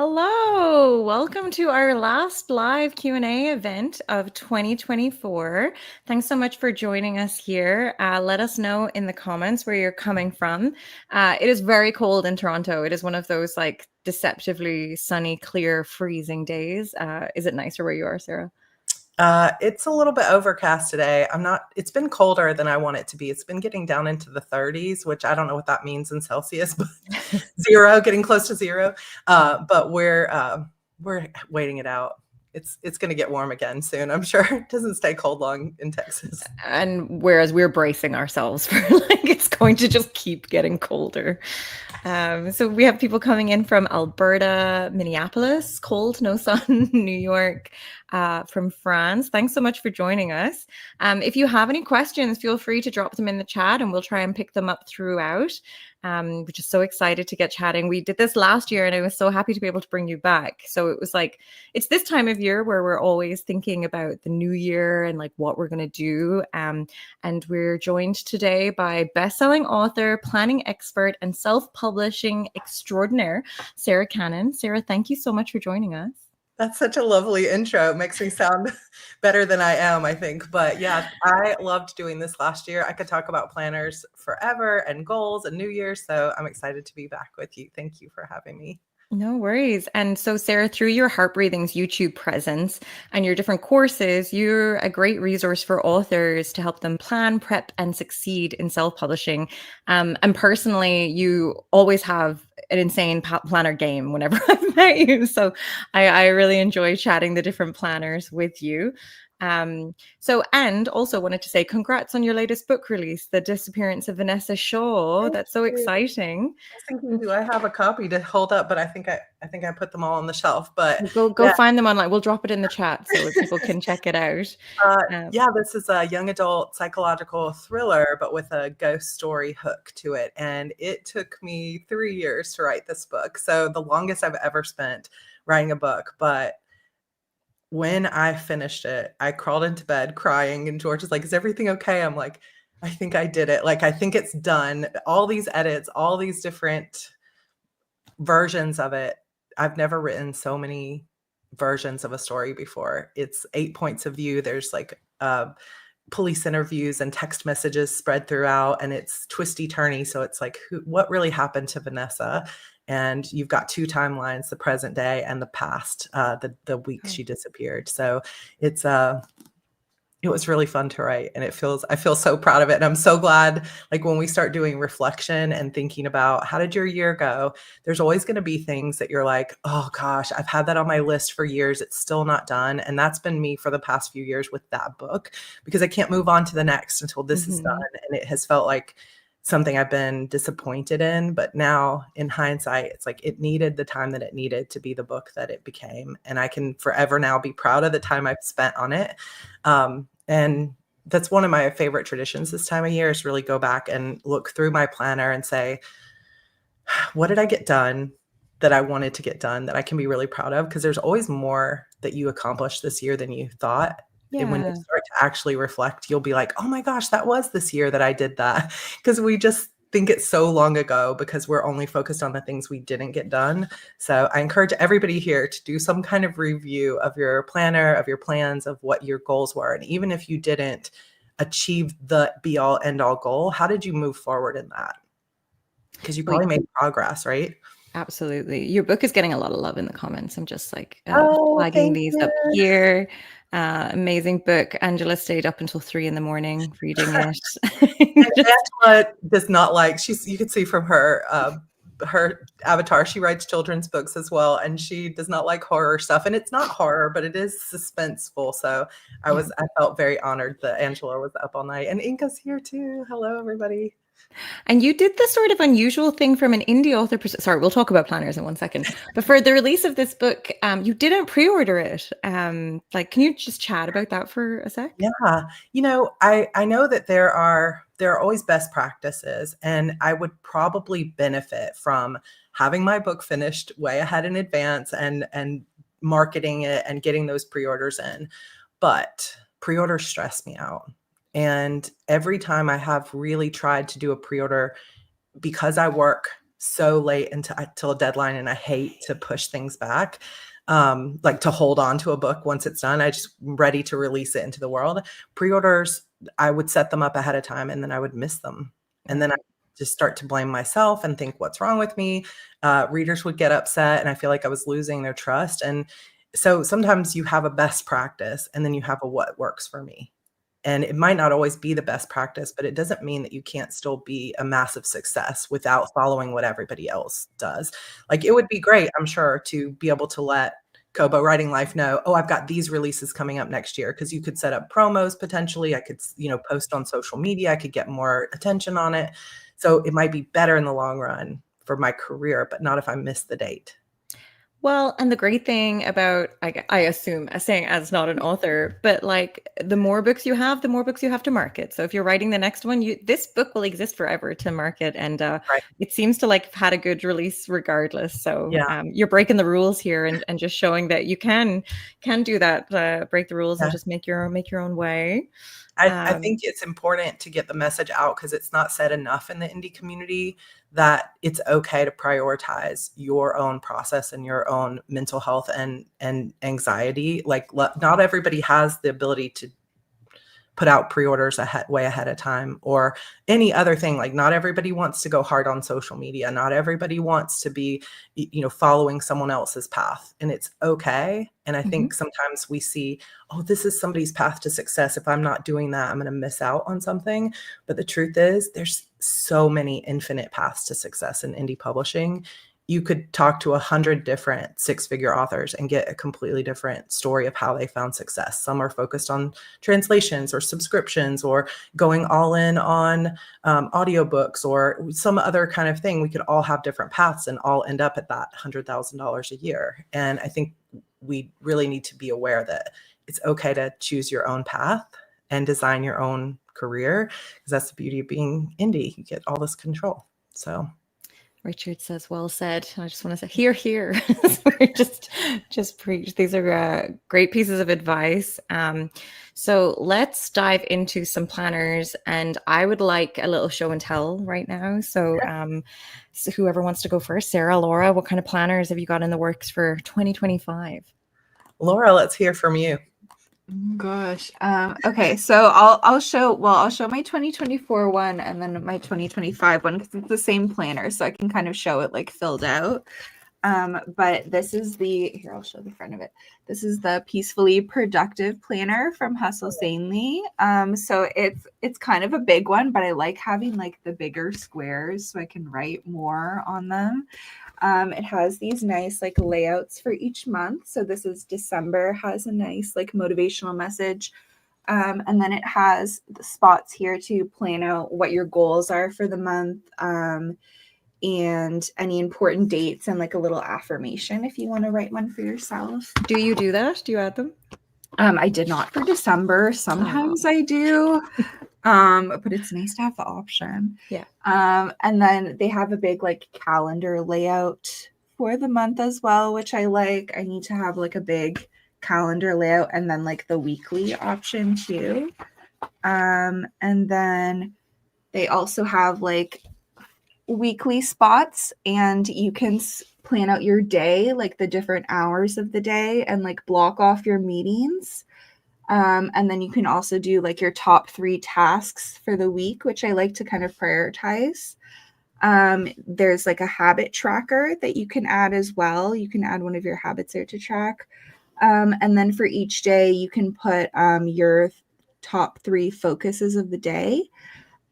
Hello, welcome to our last live Q&A event of 2024. Thanks so much for joining us here. Let us know in the comments where you're coming from. It is very cold in Toronto. It is one of those like deceptively sunny, clear, freezing days. Is it nicer where you are, Sarah? It's a little bit overcast today. It's been colder than I want it to be. It's been getting down into the 30s, which I don't know what that means in Celsius, but zero, getting close to zero. But we're waiting it out. It's going to get warm again soon. I'm sure it doesn't stay cold long in Texas. And whereas we're bracing ourselves for like it's going to just keep getting colder. So we have people coming in from Alberta, Minneapolis, cold, no sun, New York, from France. Thanks so much for joining us. If you have any questions, feel free to drop them in the chat and we'll try and pick them up throughout. We're just so excited to get chatting. We did this last year and I was so happy to be able to bring you back. So it was like, it's this time of year where we're always thinking about the new year and like what we're going to do. And we're joined today by best-selling author, planning expert, and self-publishing extraordinaire, Sarra Cannon. Sarah, thank you so much for joining us. That's such a lovely intro. It makes me sound better than I am, I think. But yeah, I loved doing this last year. I could talk about planners forever and goals and New Year's. So I'm excited to be back with you. Thank you for having me. No worries. And so, Sarah, through your Heart Breathings YouTube presence and your different courses, you're a great resource for authors to help them plan, prep, and succeed in self-publishing. And personally, you always have an insane planner game whenever I've met you. So I really enjoy chatting the different planners with you. And also wanted to say congrats on your latest book release, The Disappearance of Vanessa Shaw. That's so exciting. I was thinking, do I have a copy to hold up? But I think I put them all on the shelf. But go yeah. Find them online. We'll drop it in the chat so people can check it out. Yeah, this is a young adult psychological thriller, but with a ghost story hook to it. And it took me 3 years to write this book. So the longest I've ever spent writing a book. But when I finished it, I crawled into bed crying, and George is like, "Is everything okay?" I'm like, "I think I did it. Like, I think it's done." All these edits, all these different versions of it. I've never written so many versions of a story before. It's 8 points of view. There's like police interviews and text messages spread throughout, and it's twisty turny. So it's like, what really happened to Vanessa? And you've got 2 timelines, the present day and the past, the weeks she disappeared. So it was really fun to write, and I feel so proud of it. And I'm so glad, like when we start doing reflection and thinking about how did your year go, there's always going to be things that you're like, oh gosh, I've had that on my list for years. It's still not done. And that's been me for the past few years with that book, because I can't move on to the next until this is done. And it has felt like something I've been disappointed in, but now in hindsight, it's like it needed the time that it needed to be the book that it became. And I can forever now be proud of the time I've spent on it. And that's one of my favorite traditions this time of year, is really go back and look through my planner and say, what did I get done that I wanted to get done that I can be really proud of? Because there's always more that you accomplished this year than you thought. Yeah. And when you start to actually reflect, you'll be like, oh my gosh, that was this year that I did that. Because we just think it's so long ago because we're only focused on the things we didn't get done. So I encourage everybody here to do some kind of review of your planner, of your plans, of what your goals were. And even if you didn't achieve the be all end all goal, how did you move forward in that? Because you probably made progress, right? Absolutely. Your book is getting a lot of love in the comments. I'm just like flagging these up here. Amazing book. Angela stayed up until 3 a.m. reading it. Angela does not like, you could see from her avatar, she writes children's books as well, and she does not like horror stuff. And it's not horror, but it is suspenseful. So I felt very honored that Angela was up all night, and Inka's here too. Hello, everybody. And you did this sort of unusual thing from an indie author. Sorry, we'll talk about planners in 1 second. But for the release of this book, you didn't pre-order it. Like, can you just chat about that for a sec? Yeah, I know that there are always best practices, and I would probably benefit from having my book finished way ahead in advance and marketing it and getting those pre-orders in. But pre-orders stress me out. And every time I have really tried to do a pre-order, because I work so late until a deadline, and I hate to push things back. Like to hold on to a book once it's done. I just ready to release it into the world. Pre-orders, I would set them up ahead of time and then I would miss them. And then I just start to blame myself and think, what's wrong with me? Readers would get upset and I feel like I was losing their trust. And so sometimes you have a best practice and then you have a what works for me. And it might not always be the best practice, but it doesn't mean that you can't still be a massive success without following what everybody else does. Like, it would be great, I'm sure, to be able to let Kobo Writing Life know, oh, I've got these releases coming up next year, because you could set up promos potentially. I could, post on social media. I could get more attention on it. So it might be better in the long run for my career, but not if I miss the date. Well, and the great thing about, I assume, saying as not an author, but like the more books you have, the more books you have to market. So if you're writing the next one, this book will exist forever to market. And Right. it seems to like have had a good release regardless. So Yeah. you're breaking the rules here and just showing that you can do that, break the rules and just make your own way. I think it's important to get the message out, because it's not said enough in the indie community that it's okay to prioritize your own process and your own mental health and anxiety. Like, not everybody has the ability to put out pre-orders way ahead of time, or any other thing. Like, not everybody wants to go hard on social media. Not everybody wants to be, following someone else's path, and it's okay. And I think sometimes we see, oh, this is somebody's path to success. If I'm not doing that, I'm going to miss out on something. But the truth is, there's so many infinite paths to success in indie publishing. You could talk to 100 different six-figure authors and get a completely different story of how they found success. Some are focused on translations or subscriptions or going all in on audiobooks or some other kind of thing. We could all have different paths and all end up at that $100,000 a year. And I think we really need to be aware that it's okay to choose your own path and design your own career, because that's the beauty of being indie. You get all this control. So Richard says, well said. I just want to say, hear. just preach. These are great pieces of advice. So let's dive into some planners, and I would like a little show and tell right now. So, so whoever wants to go first, Sarah, Laura, what kind of planners have you got in the works for 2025? Laura, let's hear from you. Gosh. Okay, so I'll show my 2024 one and then my 2025 one, because it's the same planner, so I can kind of show it like filled out. But this is here, I'll show the front of it. This is the Peacefully Productive Planner from Hustle Sanely. So it's kind of a big one, but I like having like the bigger squares so I can write more on them. It has these nice like layouts for each month. So this is December, has a nice like motivational message. And then it has the spots here to plan out what your goals are for the month, and any important dates, and like a little affirmation if you want to write one for yourself. Do you do that? Do you add them? I did not for December. Sometimes I do. But it's nice to have the option. Yeah. And then they have a big like calendar layout for the month as well, which I like. I need to have like a big calendar layout, and then like the weekly option too. And then they also have like weekly spots, and you can plan out your day, like the different hours of the day, and like block off your meetings. And then you can also do like your top 3 tasks for the week, which I like to kind of prioritize. There's like a habit tracker that you can add as well. You can add one of your habits there to track. And then for each day, you can put your top 3 focuses of the day.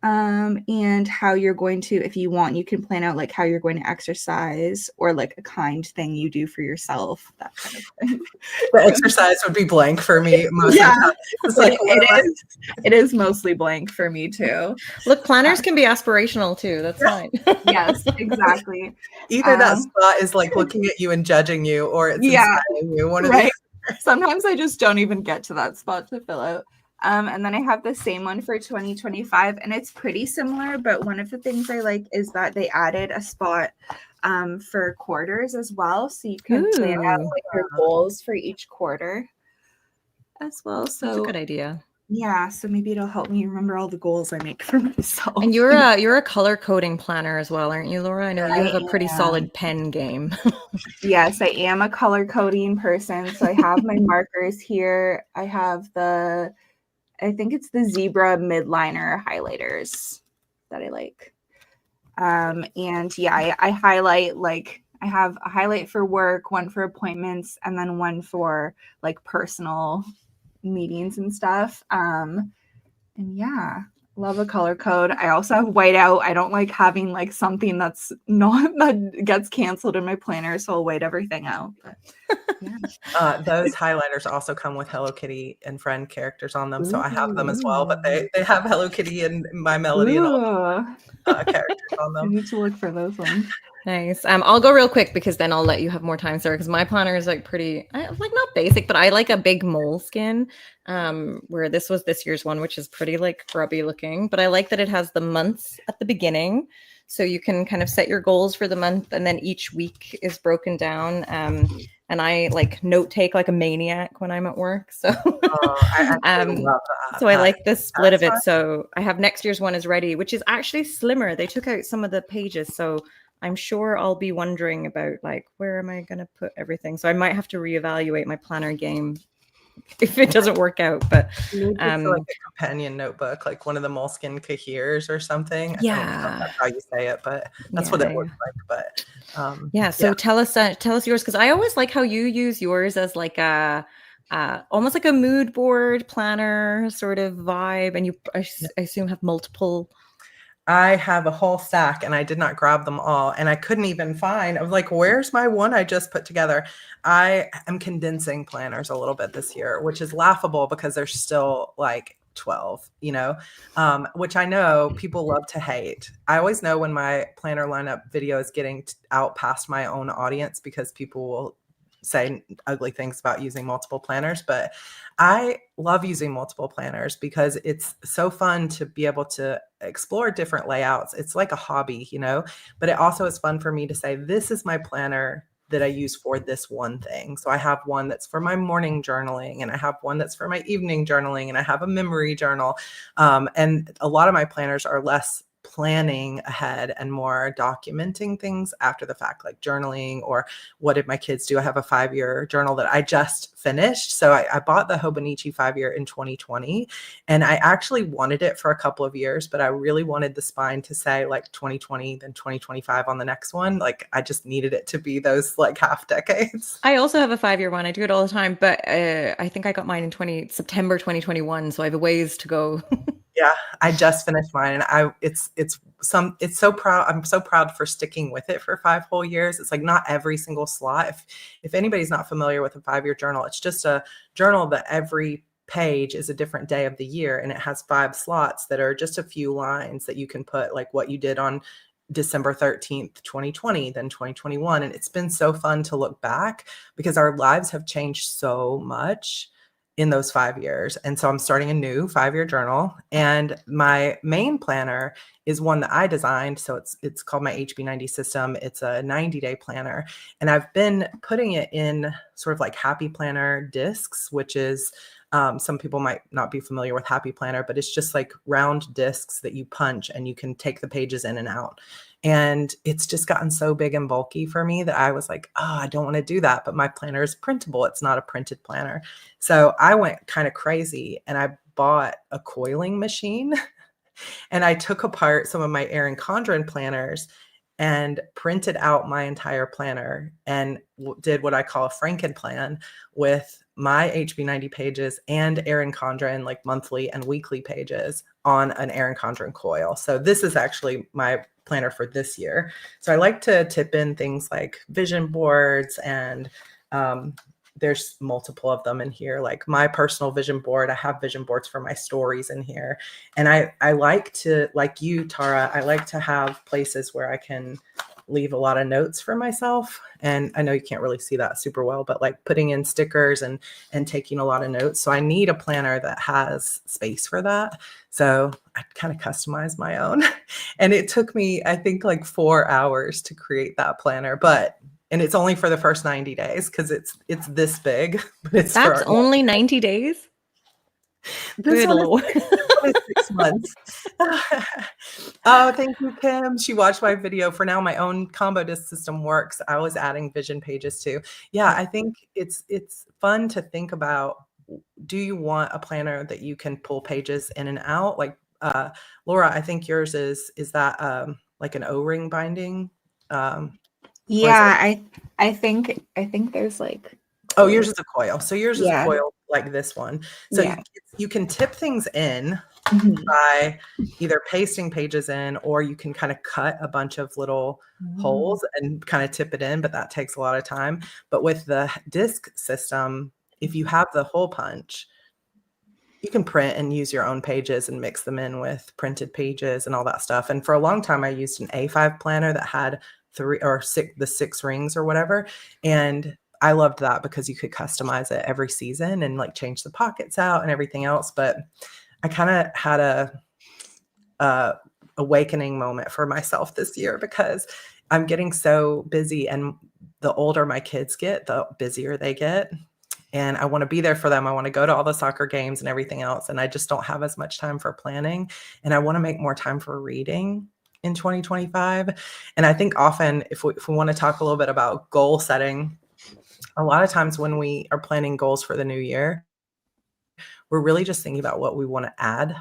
And how you're going to, if you want, you can plan out like how you're going to exercise, or like a kind thing you do for yourself, that kind of thing. The exercise would be blank for me most of the time. It's like, it is mostly blank for me too. Look, planners can be aspirational too. That's fine. Yes, exactly. Either that spot is like looking at you and judging you, or it's inspiring you. One of the Sometimes I just don't even get to that spot to fill out. And then I have the same one for 2025, and it's pretty similar, but one of the things I like is that they added a spot for quarters as well, so you can plan out like your goals for each quarter as well. So that's a good idea. Yeah, so maybe it'll help me remember all the goals I make for myself. And you're a color coding planner as well, aren't you, Laura? I know you have a pretty solid pen game. Yes, I am a color coding person. So I have my markers here. I have I think it's the zebra midliner highlighters that I like. And yeah, I highlight, like, I have a highlight for work, one for appointments, and then one for like personal meetings and stuff. And yeah, love a color code. I also have whiteout. I don't like having like something that's not that gets canceled in my planner, so I'll white everything out. But, yeah. Those highlighters also come with Hello Kitty and friend characters on them, so I have them as well. But they have Hello Kitty and My Melody and all characters on I them. need to look for those ones. Nice. I'll go real quick because then I'll let you have more time, Sarah, because my planner is like pretty, like not basic, but I like a big moleskin, where this was this year's one, which is pretty like grubby looking, but I like that it has the months at the beginning. So you can kind of set your goals for the month, and then each week is broken down. And I like note take like a maniac when I'm at work. So, I actually love that. so I like the split of it. So I have next year's one is ready, which is actually slimmer. They took out some of the pages. So I'm sure I'll be wondering about like, where am I going to put everything? So I might have to reevaluate my planner game if it doesn't work out. But like a companion notebook, like one of the moleskin cahiers or something. Yeah, I don't know if that's how you say it, but that's what it looks like. But so tell us yours, because I always like how you use yours as like a almost like a mood board planner sort of vibe, and I assume have multiple. I have a whole stack and I did not grab them all, and I couldn't even find. I was like, where's my one I just put together? I am condensing planners a little bit this year, which is laughable because there's still like 12, which I know people love to hate. I always know when my planner lineup video is getting out past my own audience because people will say ugly things about using multiple planners, but I love using multiple planners because it's so fun to be able to explore different layouts. It's like a hobby, but it also is fun for me to say, this is my planner that I use for this one thing. So I have one that's for my morning journaling, and I have one that's for my evening journaling, and I have a memory journal. And a lot of my planners are less planning ahead and more documenting things after the fact, like journaling or what did my kids do. I have a 5-year journal that I just finished. So I bought the Hobonichi 5-year in 2020, and I actually wanted it for a couple of years, but I really wanted the spine to say like 2020, then 2025 on the next one. Like I just needed it to be those like half decades. I also have a 5-year one. I do it all the time, but I think I got mine in September 2021. So I have a ways to go. Yeah, I just finished mine, and it's so proud. I'm so proud for sticking with it for 5 whole years. It's like not every single slot. If anybody's not familiar with a 5-year journal, it's just a journal that every page is a different day of the year, and it has 5 slots that are just a few lines that you can put like what you did on December 13th, 2020, then 2021. And it's been so fun to look back because our lives have changed so much in those 5 years. And so I'm starting a new 5-year journal, and my main planner is one that I designed. So it's called my HB90 system. It's a 90-day planner, and I've been putting it in sort of like Happy Planner discs, which is some people might not be familiar with Happy Planner, but it's just like round discs that you punch and you can take the pages in and out. And it's just gotten so big and bulky for me that I was like, oh, I don't want to do that. But my planner is printable. It's not a printed planner. So I went kind of crazy and I bought a coiling machine and I took apart some of my Erin Condren planners and printed out my entire planner and did what I call a Frankenplan with my HB90 pages and Erin Condren like monthly and weekly pages on an Erin Condren coil. So this is actually my planner for this year. So I like to tip in things like vision boards, and there's multiple of them in here, like my personal vision board. I have vision boards for my stories in here. And I like to, like you, Tara, I like to have places where I can leave a lot of notes for myself. And I know you can't really see that super well, but like putting in stickers and taking a lot of notes. So I need a planner that has space for that. So I kind of customized my own. And it took me, I think, like 4 hours to create that planner, and it's only for the first 90 days because it's this big. But That's only 90 days? This Good one Lord. is 6 months. Oh, thank you, Kim. She watched my video. For now, my own combo disc system works. I was adding vision pages too. Yeah, I think it's fun to think about. Do you want a planner that you can pull pages in and out? Like Laura, I think yours is that like an O-ring binding? Yeah, I think there's like Oh, yours is a coil. So yours is a Yeah. coil like this one. So Yeah. you can tip things in Mhm. by either pasting pages in, or you can kind of cut a bunch of little holes and kind of tip it in, but that takes a lot of time. But with the disc system, if you have the hole punch, you can print and use your own pages and mix them in with printed pages and all that stuff. And for a long time, I used an A5 planner that had the 6 rings or whatever. And I loved that because you could customize it every season and like change the pockets out and everything else. But I kind of had a awakening moment for myself this year because I'm getting so busy, and the older my kids get, the busier they get. And I want to be there for them. I want to go to all the soccer games and everything else. And I just don't have as much time for planning. And I want to make more time for reading in 2025. And I think often if we want to talk a little bit about goal setting, a lot of times when we are planning goals for the new year, we're really just thinking about what we want to add.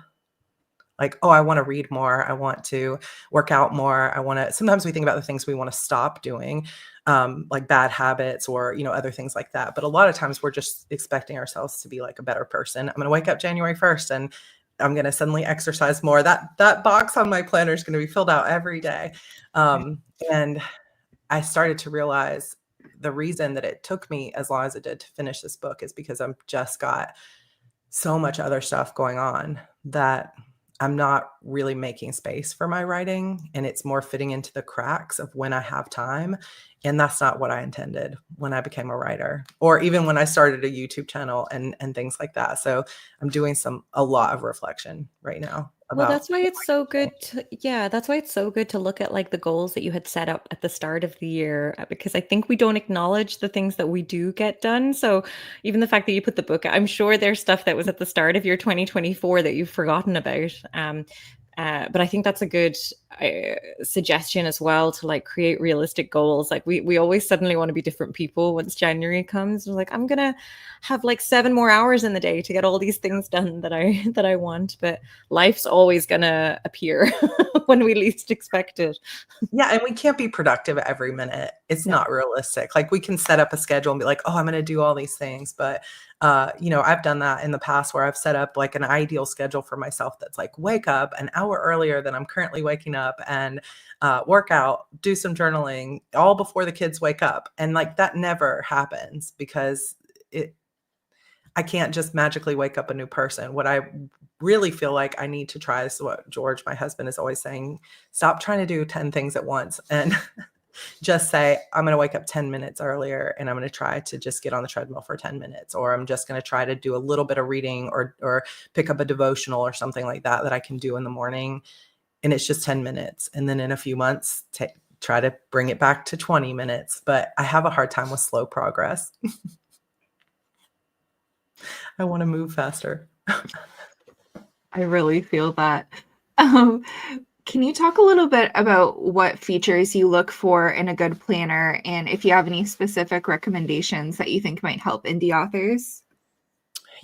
Like, oh, I want to read more. I want to work out more. Sometimes we think about the things we want to stop doing, like bad habits or, other things like that. But a lot of times we're just expecting ourselves to be like a better person. I'm going to wake up January 1st and I'm going to suddenly exercise more. That box on my planner is going to be filled out every day. And I started to realize the reason that it took me as long as it did to finish this book is because I've just got so much other stuff going on that I'm not really making space for my writing, and it's more fitting into the cracks of when I have time. And that's not what I intended when I became a writer, or even when I started a YouTube channel and things like that. So I'm doing a lot of reflection right now. Well, that's why it's so good that's why it's so good to look at like the goals that you had set up at the start of the year, because I think we don't acknowledge the things that we do get done. So even the fact that you put the book, I'm sure there's stuff that was at the start of your 2024 that you've forgotten about. But I think that's a good suggestion as well, to like create realistic goals. Like we always suddenly want to be different people once January comes. We're like, I'm gonna have like 7 more hours in the day to get all these things done that I want. But life's always gonna appear when we least expect it. Yeah, and we can't be productive every minute. It's not realistic. Like we can set up a schedule and be like, oh, I'm going to do all these things. But, I've done that in the past where I've set up like an ideal schedule for myself that's like wake up an hour earlier than I'm currently waking up and work out, do some journaling all before the kids wake up. And like that never happens because I can't just magically wake up a new person. What I really feel like I need to try is what George, my husband, is always saying: stop trying to do 10 things at once and just say, I'm going to wake up 10 minutes earlier and I'm going to try to just get on the treadmill for 10 minutes, or I'm just going to try to do a little bit of reading or pick up a devotional or something like that I can do in the morning. And it's just 10 minutes. And then in a few months, try to bring it back to 20 minutes. But I have a hard time with slow progress. I want to move faster. I really feel that. Can you talk a little bit about what features you look for in a good planner, and if you have any specific recommendations that you think might help indie authors?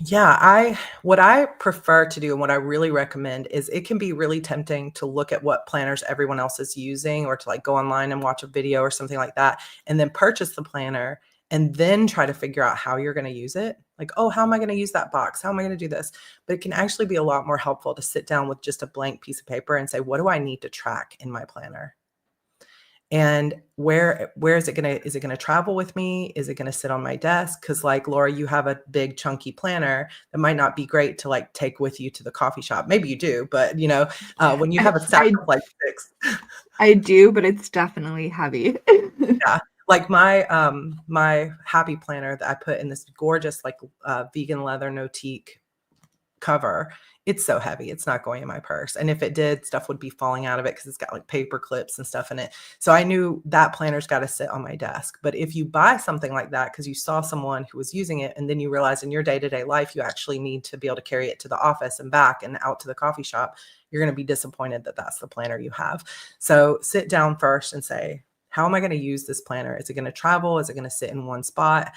Yeah, what I prefer to do and what I really recommend is, it can be really tempting to look at what planners everyone else is using, or to like go online and watch a video or something like that, and then purchase the planner and then try to figure out how you're going to use it. Like, oh, how am I going to use that box? How am I going to do this? But it can actually be a lot more helpful to sit down with just a blank piece of paper and say, what do I need to track in my planner? And where is it going to travel with me? Is it going to sit on my desk? Because like Laura, you have a big chunky planner that might not be great to like take with you to the coffee shop. Maybe you do, but when you have a stack of like 6. I do, but it's definitely heavy. Yeah. Like my my happy planner that I put in this gorgeous like vegan leather Notique cover, it's so heavy. It's not going in my purse. And if it did, stuff would be falling out of it because it's got like paper clips and stuff in it. So I knew that planner's got to sit on my desk. But if you buy something like that because you saw someone who was using it, and then you realize in your day-to-day life, you actually need to be able to carry it to the office and back and out to the coffee shop, you're going to be disappointed that that's the planner you have. So sit down first and say, how am I going to use this planner? Is it going to travel? Is it going to sit in one spot?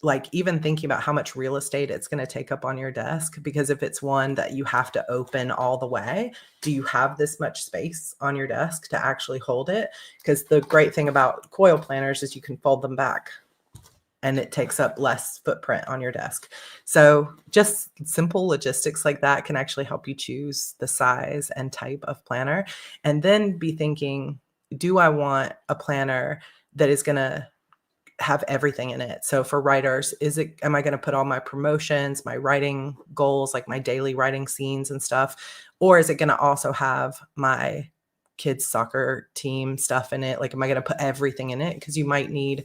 Like even thinking about how much real estate it's going to take up on your desk, because if it's one that you have to open all the way, do you have this much space on your desk to actually hold it? Because the great thing about coil planners is you can fold them back and it takes up less footprint on your desk. So just simple logistics like that can actually help you choose the size and type of planner. And then be thinking, do I want a planner that is going to have everything in it? So for writers, am I going to put all my promotions, my writing goals, like my daily writing scenes and stuff? Or is it going to also have my kids' soccer team stuff in it? Like, am I going to put everything in it? Because you might need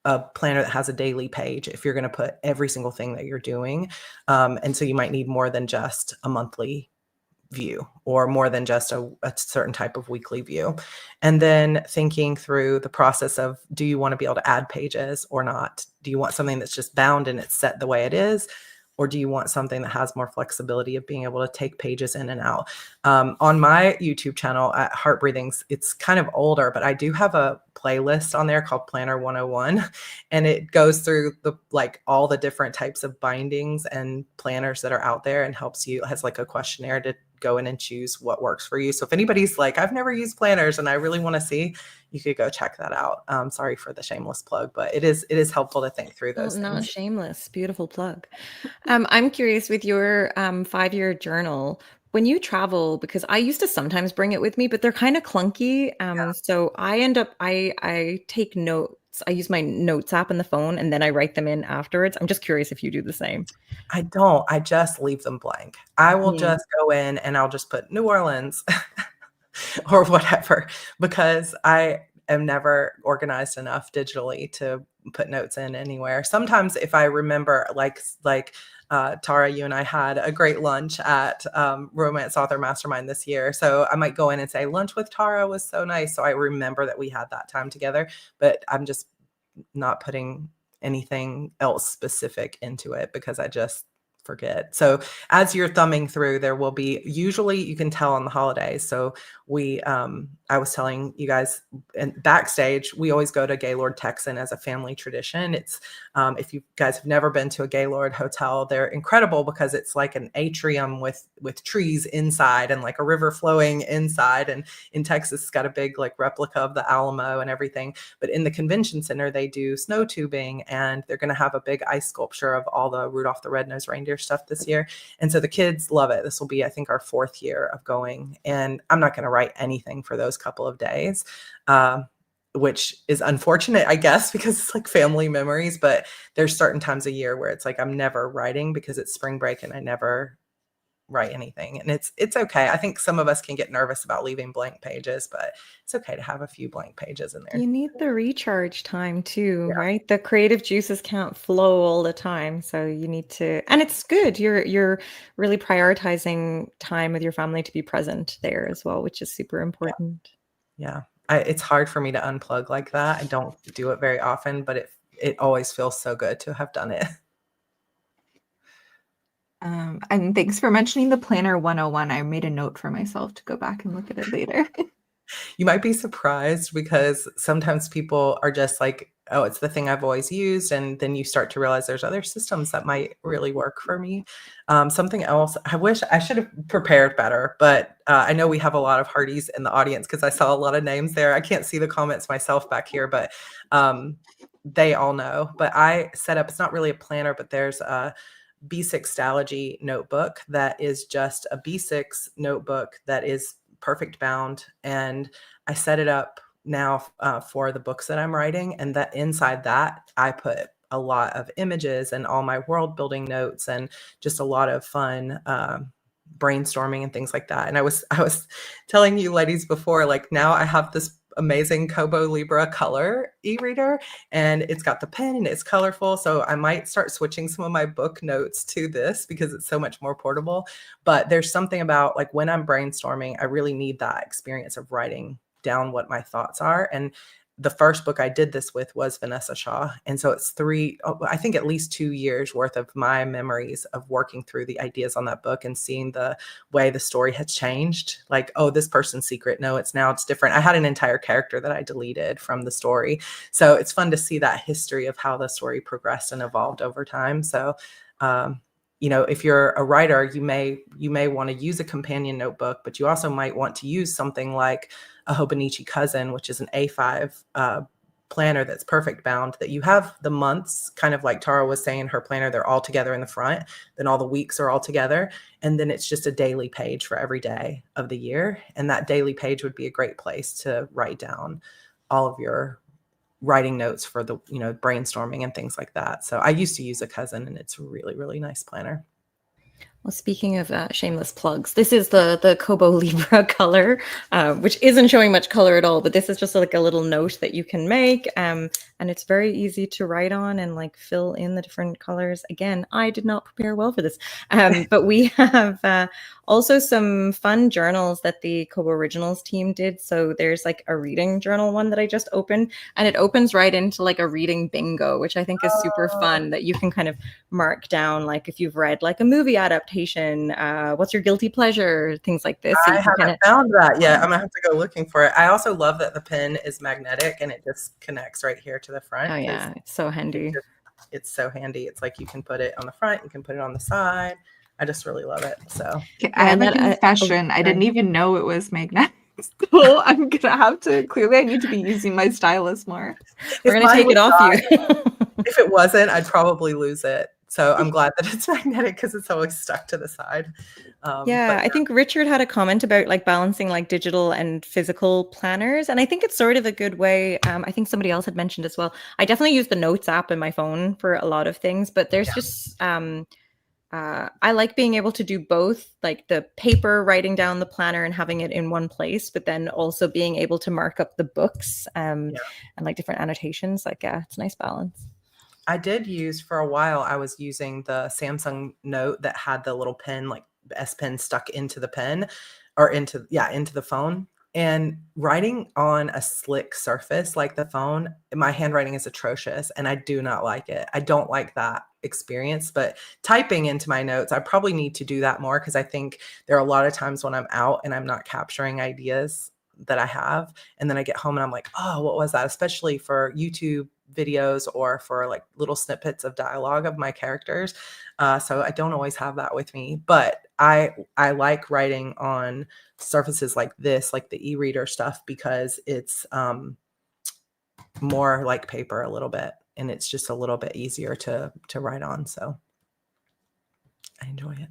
a planner that has a daily page if you're going to put every single thing that you're doing. And so you might need more than just a monthly view or more than just a certain type of weekly view. And then thinking through the process of, do you want to be able to add pages or not? Do you want something that's just bound and it's set the way it is? Or do you want something that has more flexibility of being able to take pages in and out? On my YouTube channel at Heart Breathings, it's kind of older, but I do have a playlist on there called Planner 101. And it goes through all the different types of bindings and planners that are out there and has like a questionnaire to go in and choose what works for you. So if anybody's like, I've never used planners and I really want to see, you could go check that out. Sorry for the shameless plug, but it is helpful to think through those things. Not shameless. Beautiful plug. I'm curious with your 5-year journal, when you travel, because I used to sometimes bring it with me, but they're kind of clunky. So I take notes. I use my notes app in the phone and then I write them in afterwards. I'm just curious if you do the same. I don't. I just leave them blank. I will just go in and I'll just put New Orleans or whatever, because I am never organized enough digitally to put notes in anywhere. Sometimes if I remember, like Tara, you and I had a great lunch at Romance Author Mastermind this year. So I might go in and say, lunch with Tara was so nice. So I remember that we had that time together, but I'm just not putting anything else specific into it because I just forget. So as you're thumbing through, there will be, usually you can tell on the holidays. So I was telling you guys, and backstage, we always go to Gaylord Texan as a family tradition. It's if you guys have never been to a Gaylord hotel, they're incredible because it's like an atrium with trees inside and like a river flowing inside. And in Texas, it's got a big like replica of the Alamo and everything. But in the convention center, they do snow tubing, and they're going to have a big ice sculpture of all the Rudolph the Red-Nosed Reindeer stuff this year. And so the kids love it. This will be, I think, our 4th year of going. And I'm not going to write anything for those couple of days, which is unfortunate, I guess, because it's like family memories. But there's certain times a year where it's like I'm never writing because it's spring break and I never write anything. And it's okay. I think some of us can get nervous about leaving blank pages, but it's okay to have a few blank pages in there. You need the recharge time too, right? The creative juices can't flow all the time. So you need to, and it's good. You're really prioritizing time with your family to be present there as well, which is super important. Yeah. It's hard for me to unplug like that. I don't do it very often, but it always feels so good to have done it. And thanks for mentioning the Planner 101. I made a note for myself to go back and look at it later. You might be surprised because sometimes people are just like, oh, it's the thing I've always used. And then you start to realize there's other systems that might really work for me. Something else, I wish I should have prepared better, but I know we have a lot of Hearties in the audience because I saw a lot of names there. I can't see the comments myself back here, but they all know. But I set up, it's not really a planner, but there's a B6 Stalogy notebook that is just a B6 notebook that is perfect bound. And I set it up now for the books that I'm writing. And that inside that, I put a lot of images and all my world building notes and just a lot of fun brainstorming and things like that. And I was telling you ladies before, like now I have this amazing Kobo Libra color e-reader, and it's got the pen and it's colorful. So I might start switching some of my book notes to this because it's so much more portable. But there's something about like when I'm brainstorming, I really need that experience of writing down what my thoughts are. And the first book I did this with was Vanessa Shaw. And so it's I think at least 2 years worth of my memories of working through the ideas on that book and seeing the way the story had changed. Like, oh, this person's secret. No, it's different. I had an entire character that I deleted from the story. So it's fun to see that history of how the story progressed and evolved over time. So, if you're a writer, you may want to use a companion notebook, but you also might want to use something like a Hobonichi Cousin, which is an A5 planner that's perfect bound, that you have the months, kind of like Tara was saying, her planner, they're all together in the front, then all the weeks are all together, and then it's just a daily page for every day of the year. And that daily page would be a great place to write down all of your writing notes for the, brainstorming and things like that. So I used to use a Cousin, and it's a really, really nice planner. Well, speaking of shameless plugs, this is the Kobo Libra color, which isn't showing much color at all, but this is just like a little note that you can make. And it's very easy to write on and like fill in the different colors. Again, I did not prepare well for this, but we have also some fun journals that the Kobo Originals team did. So there's like a reading journal one that I just opened, and it opens right into like a reading bingo, which I think is super fun, that you can kind of mark down, like if you've read like a movie adaptation, what's your guilty pleasure, things like this. So I haven't found that yet. I'm gonna have to go looking for it. I also love that the pen is magnetic and it just connects right here to the front. Oh yeah, it's so handy. It's so handy. It's like you can put it on the front, you can put it on the side. I just really love it. So I have a confession. I didn't even know it was magnetic. So I'm gonna have to. Clearly, I need to be using my stylus more. We're gonna take it off you. If it wasn't, I'd probably lose it. So I'm glad that it's magnetic because it's always stuck to the side. I think Richard had a comment about like balancing like digital and physical planners. And I think it's sort of a good way. I think somebody else had mentioned as well. I definitely use the Notes app in my phone for a lot of things, but there's just, I like being able to do both, like the paper, writing down the planner and having it in one place, but then also being able to mark up the books and like different annotations. Like, it's a nice balance. I did use for a while, I was using the Samsung Note that had the little pen, like S Pen stuck into the pen or into the phone. And writing on a slick surface like the phone, my handwriting is atrocious and I do not like it. I don't like that experience, but typing into my notes, I probably need to do that more because I think there are a lot of times when I'm out and I'm not capturing ideas that I have. And then I get home and I'm like, oh, what was that? Especially for YouTube videos or for like little snippets of dialogue of my characters. So I don't always have that with me, but I like writing on surfaces like this, like the e-reader stuff, because it's more like paper a little bit, and it's just a little bit easier to write on. So I enjoy it.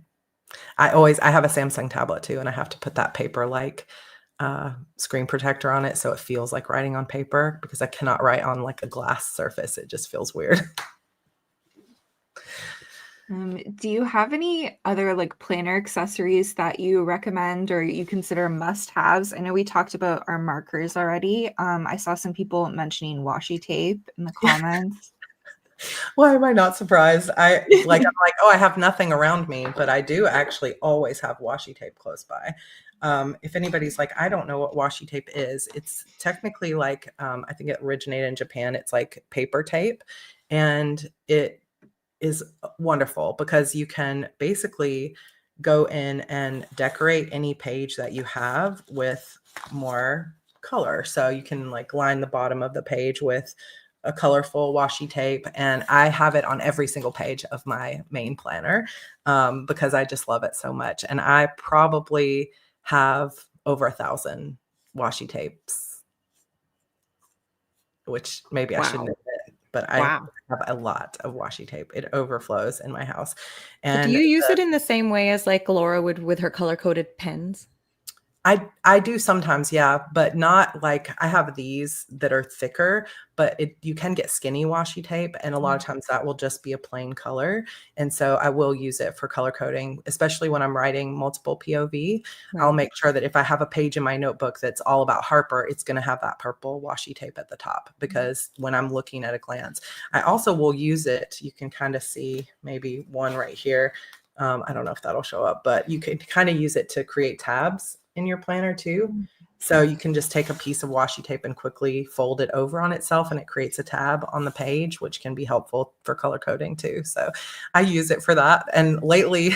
I have a Samsung tablet too, and I have to put that paper like screen protector on it so it feels like writing on paper, because I cannot write on like a glass surface. It just feels weird. Do you have any other like planner accessories that you recommend or you consider must-haves? I know we talked about our markers already. I saw some people mentioning washi tape in the comments. Why am I not surprised? I'm like, oh, I have nothing around me, but I do actually always have washi tape close by. If anybody's like, I don't know what washi tape is, it's technically like, I think it originated in Japan. It's like paper tape, and it is wonderful because you can basically go in and decorate any page that you have with more color. So you can like line the bottom of the page with a colorful washi tape, and I have it on every single page of my main planner because I just love it so much. And I probably have over 1,000 washi tapes, which maybe I shouldn't admit, but I have a lot of washi tape. It overflows in my house. And do you use it in the same way as like Laura would with her color-coded pens? I do sometimes, yeah, but not like I have these that are thicker, but you can get skinny washi tape, and a lot of times that will just be a plain color. And so I will use it for color coding, especially when I'm writing multiple POV. I'll Right. make sure that if I have a page in my notebook that's all about Harper, it's going to have that purple washi tape at the top, because when I'm looking at a glance, I also will use it. You can kind of see maybe one right here. I don't know if that'll show up, but you can kind of use it to create tabs in your planner too. So you can just take a piece of washi tape and quickly fold it over on itself, and it creates a tab on the page, which can be helpful for color coding too. So I use it for that. And lately,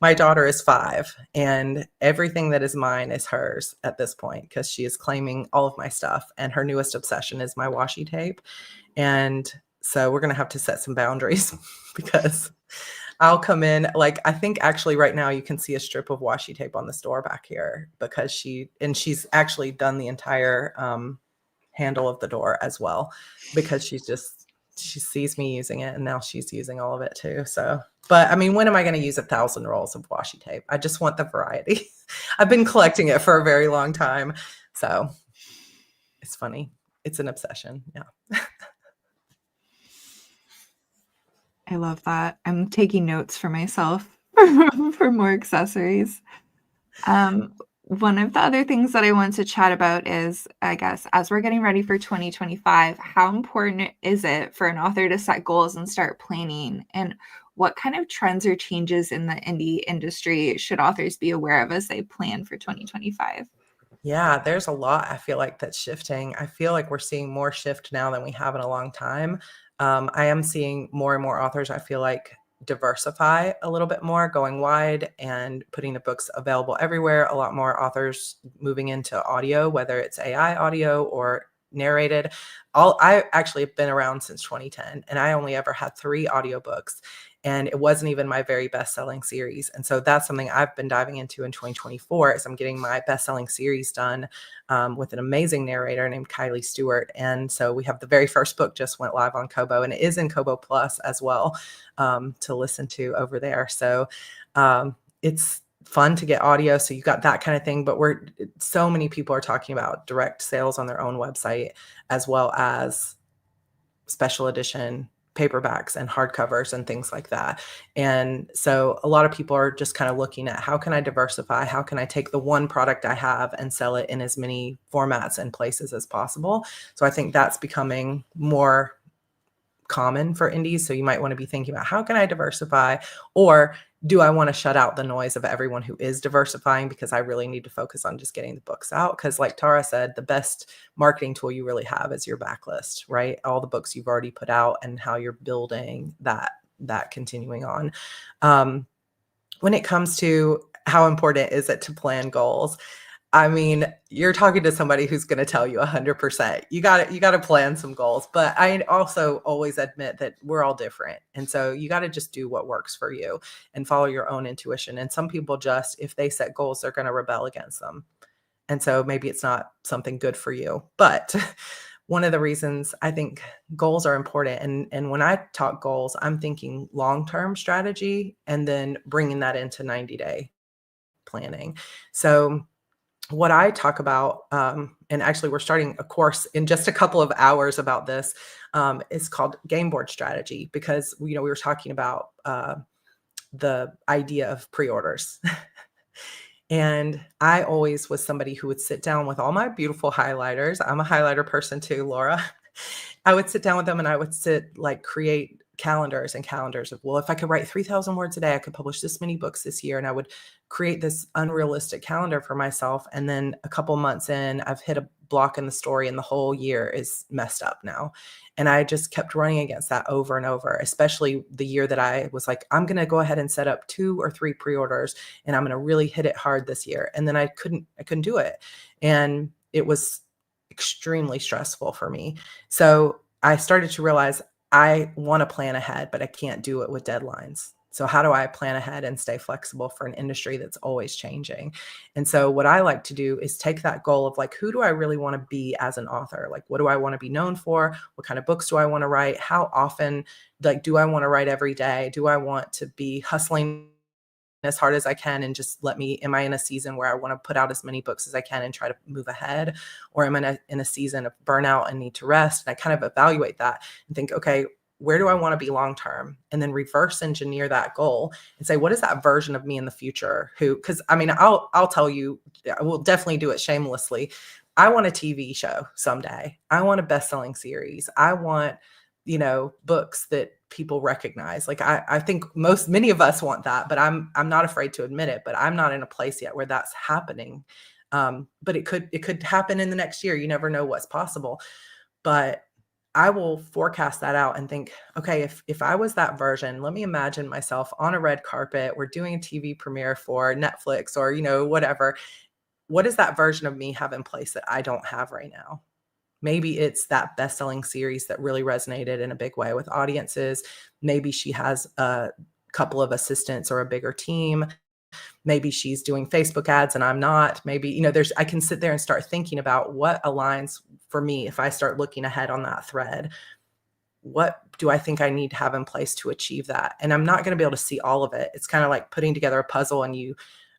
my daughter is 5, and everything that is mine is hers at this point, because she is claiming all of my stuff. And her newest obsession is my washi tape. And so we're going to have to set some boundaries because I'll come in, like, I think actually right now you can see a strip of washi tape on the store back here, because she's actually done the entire handle of the door as well, because she sees me using it, and now she's using all of it too. So, but I mean, when am I going to use 1,000 rolls of washi tape? I just want the variety. I've been collecting it for a very long time. So it's funny. It's an obsession. Yeah. I love that. I'm taking notes for myself for more accessories. One of the other things that I want to chat about is, I guess, as we're getting ready for 2025, how important is it for an author to set goals and start planning? And what kind of trends or changes in the indie industry should authors be aware of as they plan for 2025? Yeah, there's a lot I feel like that's shifting. I feel like we're seeing more shift now than we have in a long time. I am seeing more and more authors, I feel like, diversify a little bit more, going wide and putting the books available everywhere. A lot more authors moving into audio, whether it's AI audio or narrated. I actually have been around since 2010, and I only ever had 3 audiobooks, and it wasn't even my very best-selling series. And so that's something I've been diving into in 2024, as I'm getting my best-selling series done with an amazing narrator named Kylie Stewart. And so we have the very first book just went live on Kobo, and it is in Kobo Plus as well, to listen to over there. So it's fun to get audio. So you got that kind of thing, but so many people are talking about direct sales on their own website, as well as special edition paperbacks and hardcovers and things like that. And so a lot of people are just kind of looking at, how can I diversify? How can I take the one product I have and sell it in as many formats and places as possible? So I think that's becoming more common for indies. So you might want to be thinking about, how can I diversify? Or do I want to shut out the noise of everyone who is diversifying, because I really need to focus on just getting the books out? Because like Tara said, the best marketing tool you really have is your backlist, right? All the books you've already put out and how you're building that continuing on. When it comes to how important is it to plan goals, I mean, you're talking to somebody who's going to tell you 100%. You got to plan some goals, but I also always admit that we're all different. And so you got to just do what works for you and follow your own intuition. And some people just, if they set goals, they're going to rebel against them. And so maybe it's not something good for you. But one of the reasons I think goals are important, and when I talk goals, I'm thinking long-term strategy and then bringing that into 90-day planning. So what I talk about, and actually we're starting a course in just a couple of hours about this, is called game board strategy, because we were talking about the idea of pre-orders. And I always was somebody who would sit down with all my beautiful highlighters. I'm a highlighter person too, Laura. I would sit down with them and I would create calendars and calendars of, well, if I could write 3,000 words a day, I could publish this many books this year. And I would create this unrealistic calendar for myself. And then a couple months in, I've hit a block in the story and the whole year is messed up now. And I just kept running against that over and over, especially the year that I was like, I'm going to go ahead and set up 2 or 3 pre-orders and I'm going to really hit it hard this year. And then I couldn't do it. And it was extremely stressful for me. So I started to realize I want to plan ahead, but I can't do it with deadlines. So how do I plan ahead and stay flexible for an industry that's always changing? And so what I like to do is take that goal of who do I really want to be as an author? What do I want to be known for? What kind of books do I want to write? How often, do I want to write every day? Do I want to be hustling as hard as I can and just am I in a season where I want to put out as many books as I can and try to move ahead? Or am I in a season of burnout and need to rest? And I kind of evaluate that and think, okay, where do I want to be long-term? And then reverse engineer that goal and say, what is that version of me in the future? Because I mean, I'll tell you, I will definitely do it shamelessly. I want a TV show someday. I want a best-selling series. I want, books that people recognize. Like I think many of us want that, but I'm not afraid to admit it, but I'm not in a place yet where that's happening. But it could happen in the next year. You never know what's possible, but I will forecast that out and think, okay, if I was that version, let me imagine myself on a red carpet. We're doing a TV premiere for Netflix or, whatever. What does that version of me have in place that I don't have right now? Maybe it's that best-selling series that really resonated in a big way with audiences. Maybe she has a couple of assistants or a bigger team. Maybe she's doing Facebook ads and I'm not. Maybe, I can sit there and start thinking about what aligns for me if I start looking ahead on that thread. What do I think I need to have in place to achieve that? And I'm not going to be able to see all of it. It's kind of like putting together a puzzle and you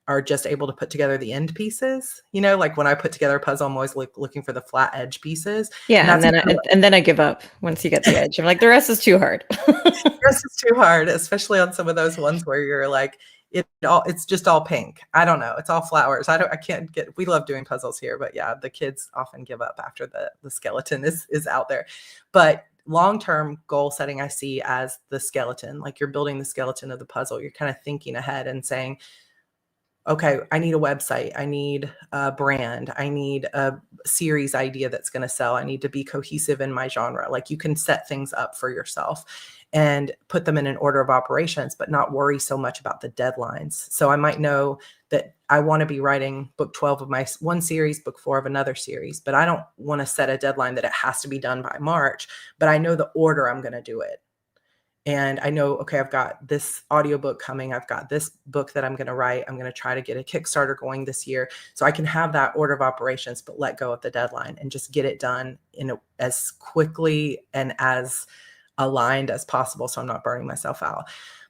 are just able to put together the end pieces. Like when I put together a puzzle, I'm always looking for the flat edge pieces. Yeah. And then I give up once you get the edge. I'm like, the rest is too hard. The rest is too hard, especially on some of those ones where you're like, it's just all pink. I don't know. It's all flowers. We love doing puzzles here, but yeah, the kids often give up after the skeleton is out there. But long-term goal setting, I see as the skeleton, like you're building the skeleton of the puzzle. You're kind of thinking ahead and saying, okay, I need a website. I need a brand. I need a series idea that's going to sell. I need to be cohesive in my genre. Like you can set things up for yourself and put them in an order of operations, but not worry so much about the deadlines. So I might know that I want to be writing book 12 of my one series, book 4 of another series, but I don't want to set a deadline that it has to be done by March, but I know the order I'm going to do it. And I know, okay, I've got this audiobook coming. I've got this book that I'm going to write. I'm going to try to get a Kickstarter going this year. So I can have that order of operations, but let go of the deadline and just get it done as quickly and as aligned as possible. So I'm not burning myself out.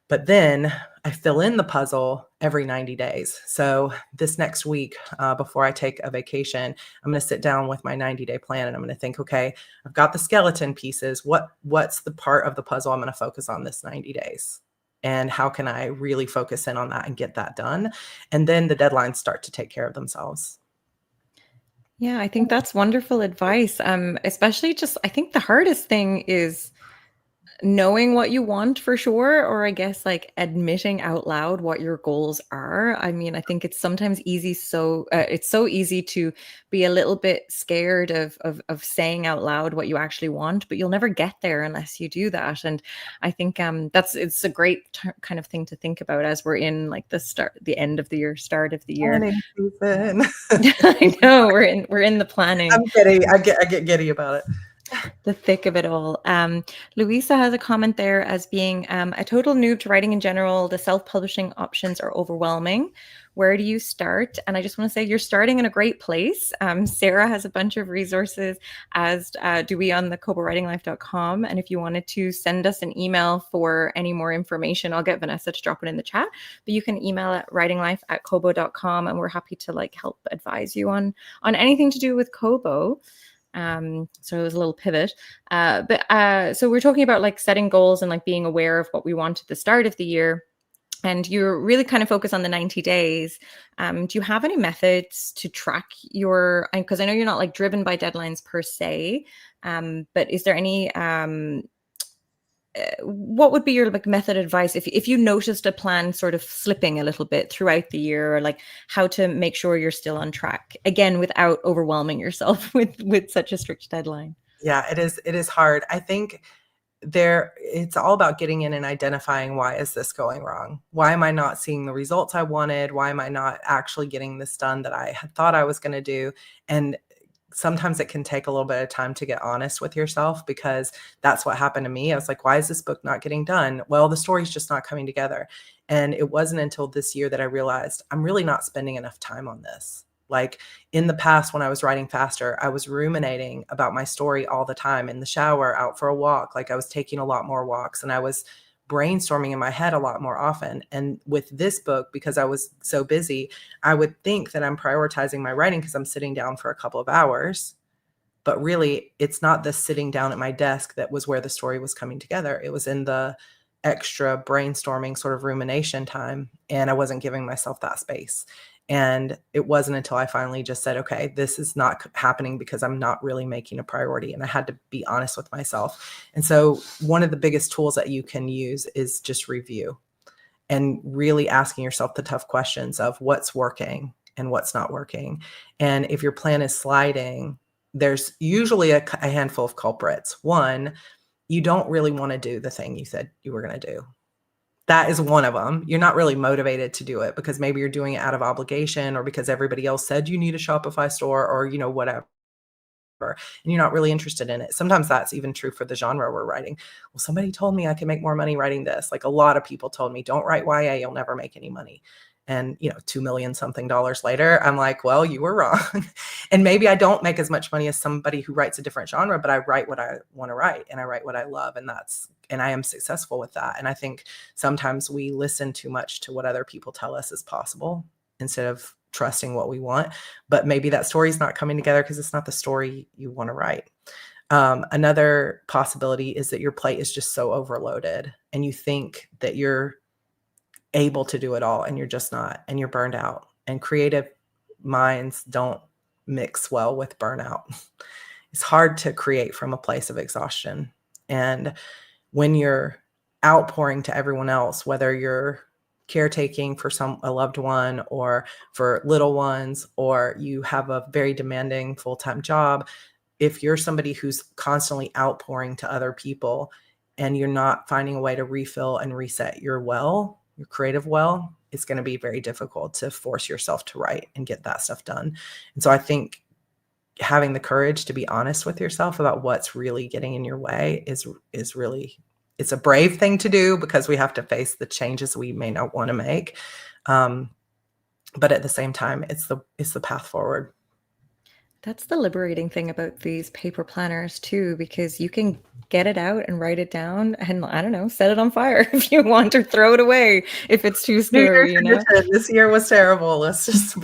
But then I fill in the puzzle every 90 days. So this next week, before I take a vacation, I'm going to sit down with my 90-day plan and I'm going to think, okay, I've got the skeleton pieces. What's the part of the puzzle I'm going to focus on this 90 days? And how can I really focus in on that and get that done? And then the deadlines start to take care of themselves. Yeah, I think that's wonderful advice. Especially I think the hardest thing is knowing what you want for sure, or I guess like admitting out loud what your goals are. I mean, I think it's sometimes easy. It's so easy to be a little bit scared of saying out loud what you actually want, but you'll never get there unless you do that. And I think it's a great kind of thing to think about as we're in like the end of the year, start of the year. I know we're in the planning. I'm giddy. I get giddy about it. The thick of it all. Louisa has a comment there as being a total noob to writing in general. The self-publishing options are overwhelming. Where do you start? And I just want to say you're starting in a great place. Sarah has a bunch of resources, as do we on the KoboWritingLife.com. And if you wanted to send us an email for any more information, I'll get Vanessa to drop it in the chat. But you can email at writinglife@kobo.com, and we're happy to help advise you on anything to do with Kobo. So it was a little pivot, so we're talking about setting goals and being aware of what we want at the start of the year. And you're really kind of focused on the 90 days. Do you have any methods to track because I know you're not driven by deadlines per se, but is there any, what would be your method advice if you noticed a plan sort of slipping a little bit throughout the year, or how to make sure you're still on track, again, without overwhelming yourself with such a strict deadline? Yeah, it is hard. I think it's all about getting in and identifying, why is this going wrong? Why am I not seeing the results I wanted? Why am I not actually getting this done that I had thought I was going to do? And sometimes it can take a little bit of time to get honest with yourself, because that's what happened to me. I was like, why is this book not getting done? Well, the story's just not coming together. And it wasn't until this year that I realized I'm really not spending enough time on this. In the past, when I was writing faster, I was ruminating about my story all the time, in the shower, out for a walk. I was taking a lot more walks, and I was brainstorming in my head a lot more often. And with this book, because I was so busy, I would think that I'm prioritizing my writing because I'm sitting down for a couple of hours. But really, it's not the sitting down at my desk that was where the story was coming together. It was in the extra brainstorming sort of rumination time, and I wasn't giving myself that space. And it wasn't until I finally just said, okay, this is not happening because I'm not really making a priority. And I had to be honest with myself. And so one of the biggest tools that you can use is just review and really asking yourself the tough questions of what's working and what's not working. And if your plan is sliding, there's usually a handful of culprits. One, you don't really want to do the thing you said you were going to do. That is one of them. You're not really motivated to do it because maybe you're doing it out of obligation or because everybody else said you need a Shopify store or, whatever. And you're not really interested in it. Sometimes that's even true for the genre we're writing. Well, somebody told me I could make more money writing this. Like a lot of people told me, don't write YA, you'll never make any money. And, $2 million something dollars later, I'm like, well, you were wrong. And maybe I don't make as much money as somebody who writes a different genre, but I write what I want to write and I write what I love. And I am successful with that. And I think sometimes we listen too much to what other people tell us is possible instead of trusting what we want. But maybe that story's not coming together because it's not the story you want to write. Another possibility is that your plate is just so overloaded and you think that you're able to do it all and you're just not, and you're burned out. And creative minds don't mix well with burnout. It's hard to create from a place of exhaustion. And when you're outpouring to everyone else, whether you're caretaking for a loved one or for little ones, or you have a very demanding full-time job, if you're somebody who's constantly outpouring to other people and you're not finding a way to refill and reset your creative well, it's going to be very difficult to force yourself to write and get that stuff done. And so I think having the courage to be honest with yourself about what's really getting in your way is really, it's a brave thing to do because we have to face the changes we may not want to make. But at the same time, it's the path forward. That's the liberating thing about these paper planners too, because you can get it out and write it down and, I don't know, set it on fire if you want, or throw it away if it's too scary, This year was terrible. Let's just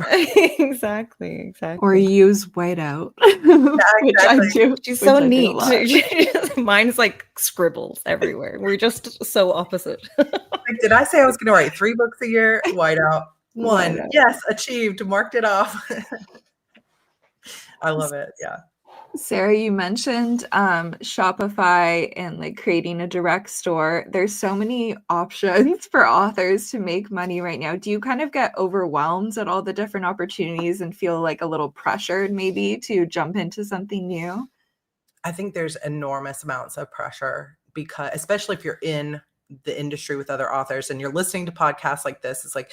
Exactly. Or use whiteout. Yeah, which I do. She's so neat. Mine's like scribbles everywhere. We're just so opposite. Like, did I say I was going to write 3 books a year? Whiteout. 1. Whiteout. Yes, achieved. Marked it off. I love it. Yeah. Sarah, you mentioned Shopify and like creating a direct store. There's so many options for authors to make money right now. Do you kind of get overwhelmed at all the different opportunities and feel like a little pressured maybe to jump into something new? I think there's enormous amounts of pressure because, especially if you're in the industry with other authors and you're listening to podcasts like this, it's like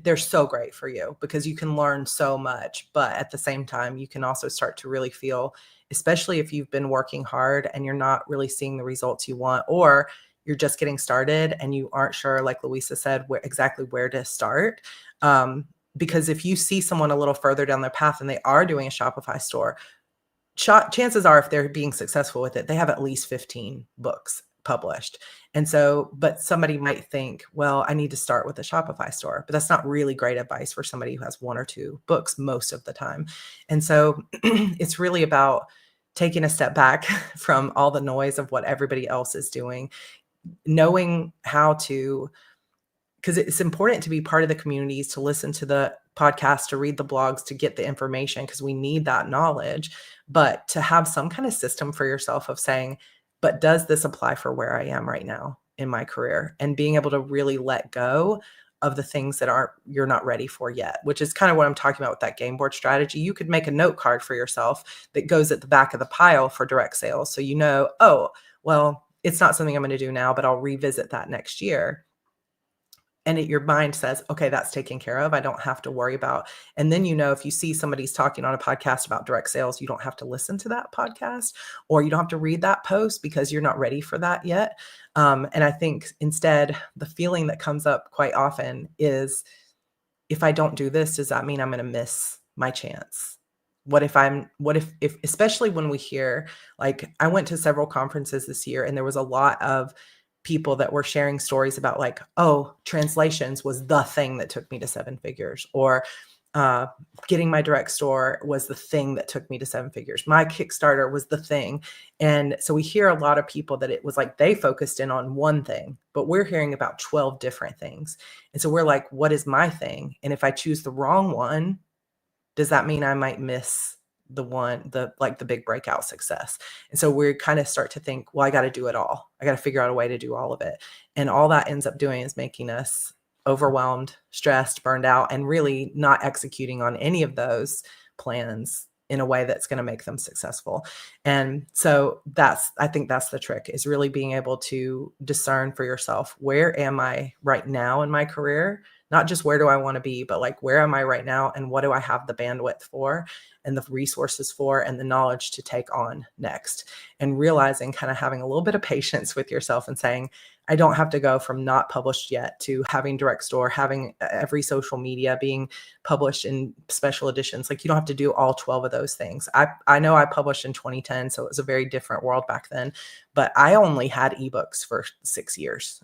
they're so great for you because you can learn so much. But at the same time, you can also start to really feel, especially if you've been working hard and you're not really seeing the results you want, or you're just getting started and you aren't sure, like Louisa said, exactly where to start. Because if you see someone a little further down their path and they are doing a Shopify store, chances are if they're being successful with it, they have at least 15 books published. And so, but somebody might think, well, I need to start with a Shopify store, but that's not really great advice for somebody who has 1 or 2 books most of the time. And so it's really about taking a step back from all the noise of what everybody else is doing, knowing how to, because it's important to be part of the communities, to listen to the podcast, to read the blogs, to get the information, because we need that knowledge, but to have some kind of system for yourself of saying, but does this apply for where I am right now in my career? And being able to really let go of the things that you're not ready for yet, which is kind of what I'm talking about with that game board strategy. You could make a note card for yourself that goes at the back of the pile for direct sales. So oh, well, it's not something I'm going to do now, but I'll revisit that next year. And your mind says, okay, that's taken care of. I don't have to worry about. And then, if you see somebody's talking on a podcast about direct sales, you don't have to listen to that podcast, or you don't have to read that post because you're not ready for that yet. And I think instead, the feeling that comes up quite often is, if I don't do this, does that mean I'm going to miss my chance? What if especially when we hear, like, I went to several conferences this year and there was a lot of people that were sharing stories about like, oh, translations was the thing that took me to 7 figures, or getting my direct store was the thing that took me to 7 figures. My Kickstarter was the thing. And so we hear a lot of people that it was like they focused in on one thing, but we're hearing about 12 different things. And so we're like, what is my thing? And if I choose the wrong one, does that mean I might miss the one, the big breakout success? And so we kind of start to think, well, I got to do it all. I got to figure out a way to do all of it. And all that ends up doing is making us overwhelmed, stressed, burned out, and really not executing on any of those plans in a way that's going to make them successful. And so I think that's the trick, is really being able to discern for yourself, where am I right now in my career? Not just where do I want to be, but like, where am I right now? And what do I have the bandwidth for and the resources for and the knowledge to take on next? And realizing, kind of having a little bit of patience with yourself and saying, I don't have to go from not published yet to having direct store, having every social media being published in special editions. Like, you don't have to do all 12 of those things. I know I published in 2010, so it was a very different world back then, but I only had ebooks for 6 years.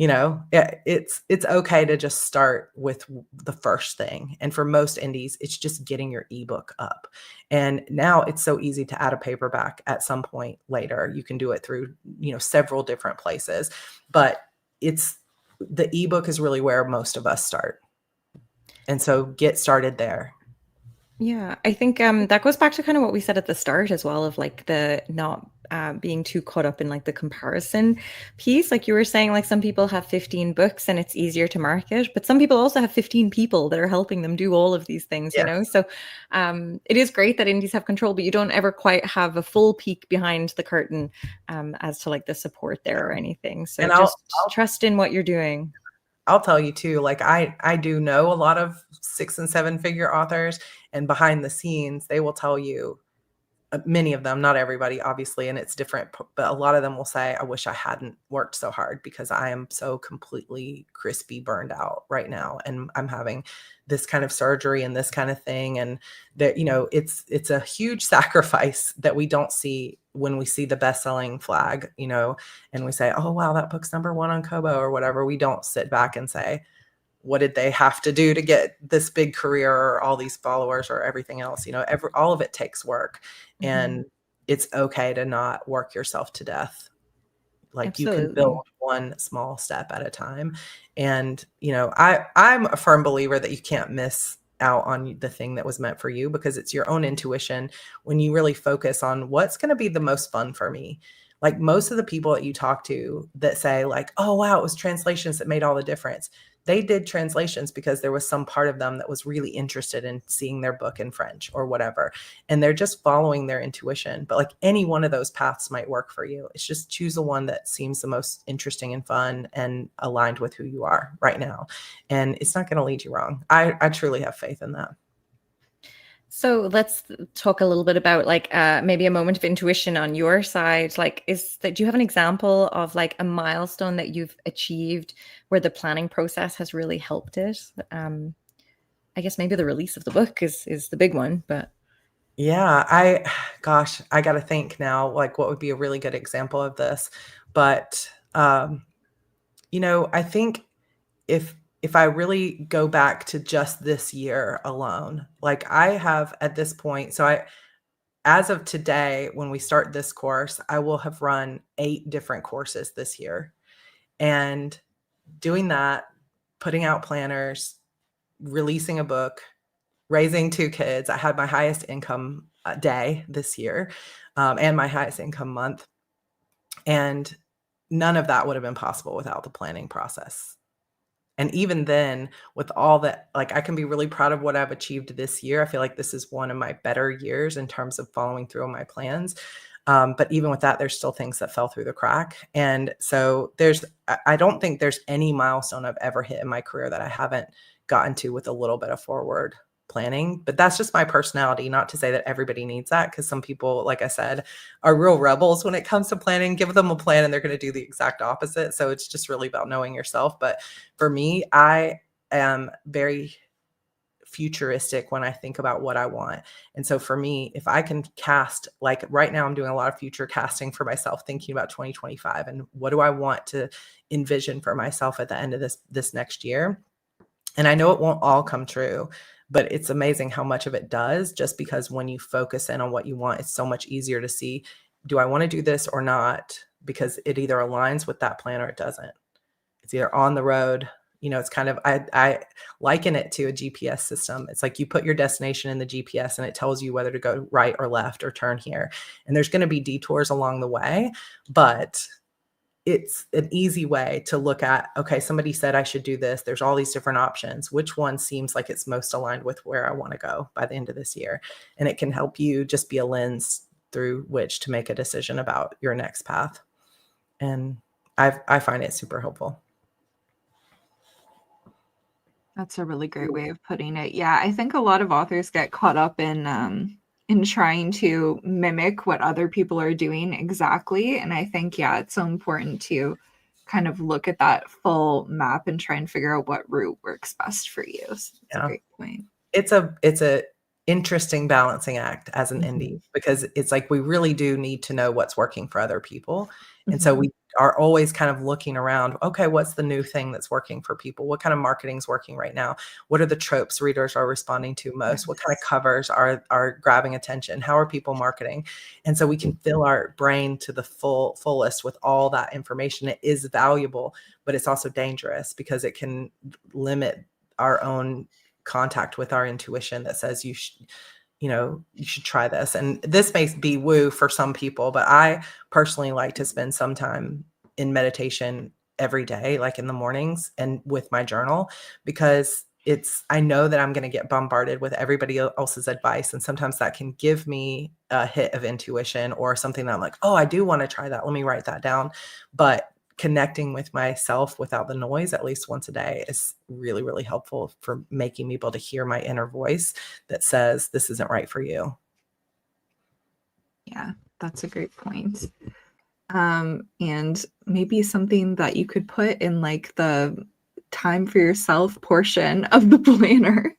It's okay to just start with the first thing. And for most indies, it's just getting your ebook up. And now it's so easy to add a paperback at some point later. You can do it through, several different places, but the ebook is really where most of us start. And so get started there. Yeah, I think that goes back to kind of what we said at the start as well, of like the not being too caught up in like the comparison piece. Like you were saying, like some people have 15 books and it's easier to market, but some people also have 15 people that are helping them do all of these things, So it is great that indies have control, but you don't ever quite have a full peek behind the curtain as to like the support there or anything. So and I'll trust in what you're doing. I'll tell you too, like I do know a lot of 6 and 7 figure authors, and behind the scenes, they will tell you, many of them, not everybody, obviously, and it's different, but a lot of them will say, I wish I hadn't worked so hard because I am so completely crispy burned out right now. And I'm having this kind of surgery and this kind of thing. And that, it's a huge sacrifice that we don't see when we see the best-selling flag, and we say, oh, wow, that book's #1 on Kobo or whatever. We don't sit back and say, what did they have to do to get this big career or all these followers or everything else? All of it takes work. Mm-hmm. And it's okay to not work yourself to death. Like Absolutely. You can build one small step at a time. And, I'm a firm believer that you can't miss out on the thing that was meant for you, because it's your own intuition when you really focus on what's going to be the most fun for me. Like most of the people that you talk to that say like, oh, wow, it was translations that made all the difference. They did translations because there was some part of them that was really interested in seeing their book in French or whatever. And they're just following their intuition. But like any one of those paths might work for you. It's just choose the one that seems the most interesting and fun and aligned with who you are right now. And it's not going to lead you wrong. I truly have faith in that. So let's talk a little bit about like maybe a moment of intuition on your side. Like, do you have an example of like a milestone that you've achieved where the planning process has really helped it? I guess maybe the release of the book is the big one, but. Yeah, I got to think now, like what would be a really good example of this. But, I think if I really go back to just this year alone, like I have at this point, as of today, when we start this course, I will have run 8 different courses this year. And doing that, putting out planners, releasing a book, raising 2 kids. I had my highest income day this year and my highest income month. And none of that would have been possible without the planning process. And even then, with all that, like I can be really proud of what I've achieved this year. I feel like this is one of my better years in terms of following through on my plans. But even with that, there's still things that fell through the crack. And so I don't think there's any milestone I've ever hit in my career that I haven't gotten to with a little bit of forward planning. But that's just my personality, not to say that everybody needs that, because some people, like I said, are real rebels when it comes to planning. Give them a plan and they're going to do the exact opposite. So it's just really about knowing yourself. But for me, I am very futuristic when I think about what I want. And so for me, if I can cast, like right now I'm doing a lot of future casting for myself, thinking about 2025 and what do I want to envision for myself at the end of this next year. And I know it won't all come true, but it's amazing how much of it does, just because when you focus in on what you want, it's so much easier to see, do I want to do this or not? Because it either aligns with that plan or it doesn't. It's either on the road. It's kind of, I liken it to a GPS system. It's like you put your destination in the GPS and it tells you whether to go right or left or turn here. And there's going to be detours along the way, but it's an easy way to look at, okay, somebody said I should do this. There's all these different options. Which one seems like it's most aligned with where I want to go by the end of this year? And it can help you just be a lens through which to make a decision about your next path. And I find it super helpful. That's a really great way of putting it. Yeah, I think a lot of authors get caught up in trying to mimic what other people are doing exactly. And I think, yeah, it's so important to kind of look at that full map and try and figure out what route works best for you. So that's a great point. It's a interesting balancing act as an indie, because it's like we really do need to know what's working for other people. And so we are always kind of looking around, okay, what's the new thing that's working for people? What kind of marketing is working right now? What are the tropes readers are responding to most? What kind of covers are grabbing attention? How are people marketing? And so we can fill our brain to the fullest with all that information. It is valuable, but it's also dangerous because it can limit our own contact with our intuition that says you should try this. And this may be woo for some people, but I personally like to spend some time in meditation every day, like in the mornings and with my journal, because I know that I'm going to get bombarded with everybody else's advice. And sometimes that can give me a hit of intuition or something that I'm like, oh, I do want to try that. Let me write that down. But connecting with myself without the noise at least once a day is really, really helpful for making me able to hear my inner voice that says, this isn't right for you. Yeah, that's a great point. And maybe something that you could put in like the time for yourself portion of the planner.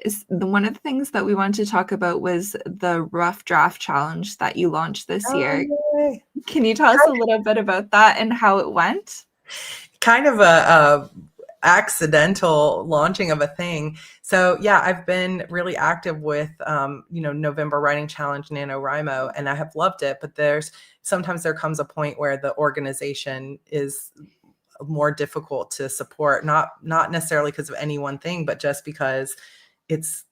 Is one of the things that we wanted to talk about was the rough draft challenge that you launched this year. Yay. Can you tell us a little bit about that and how it went? Kind of a accidental launching of a thing. So yeah, I've been really active with, November Writing Challenge, NaNoWriMo, and I have loved it, but sometimes there comes a point where the organization is more difficult to support, not necessarily because of any one thing, but just because it's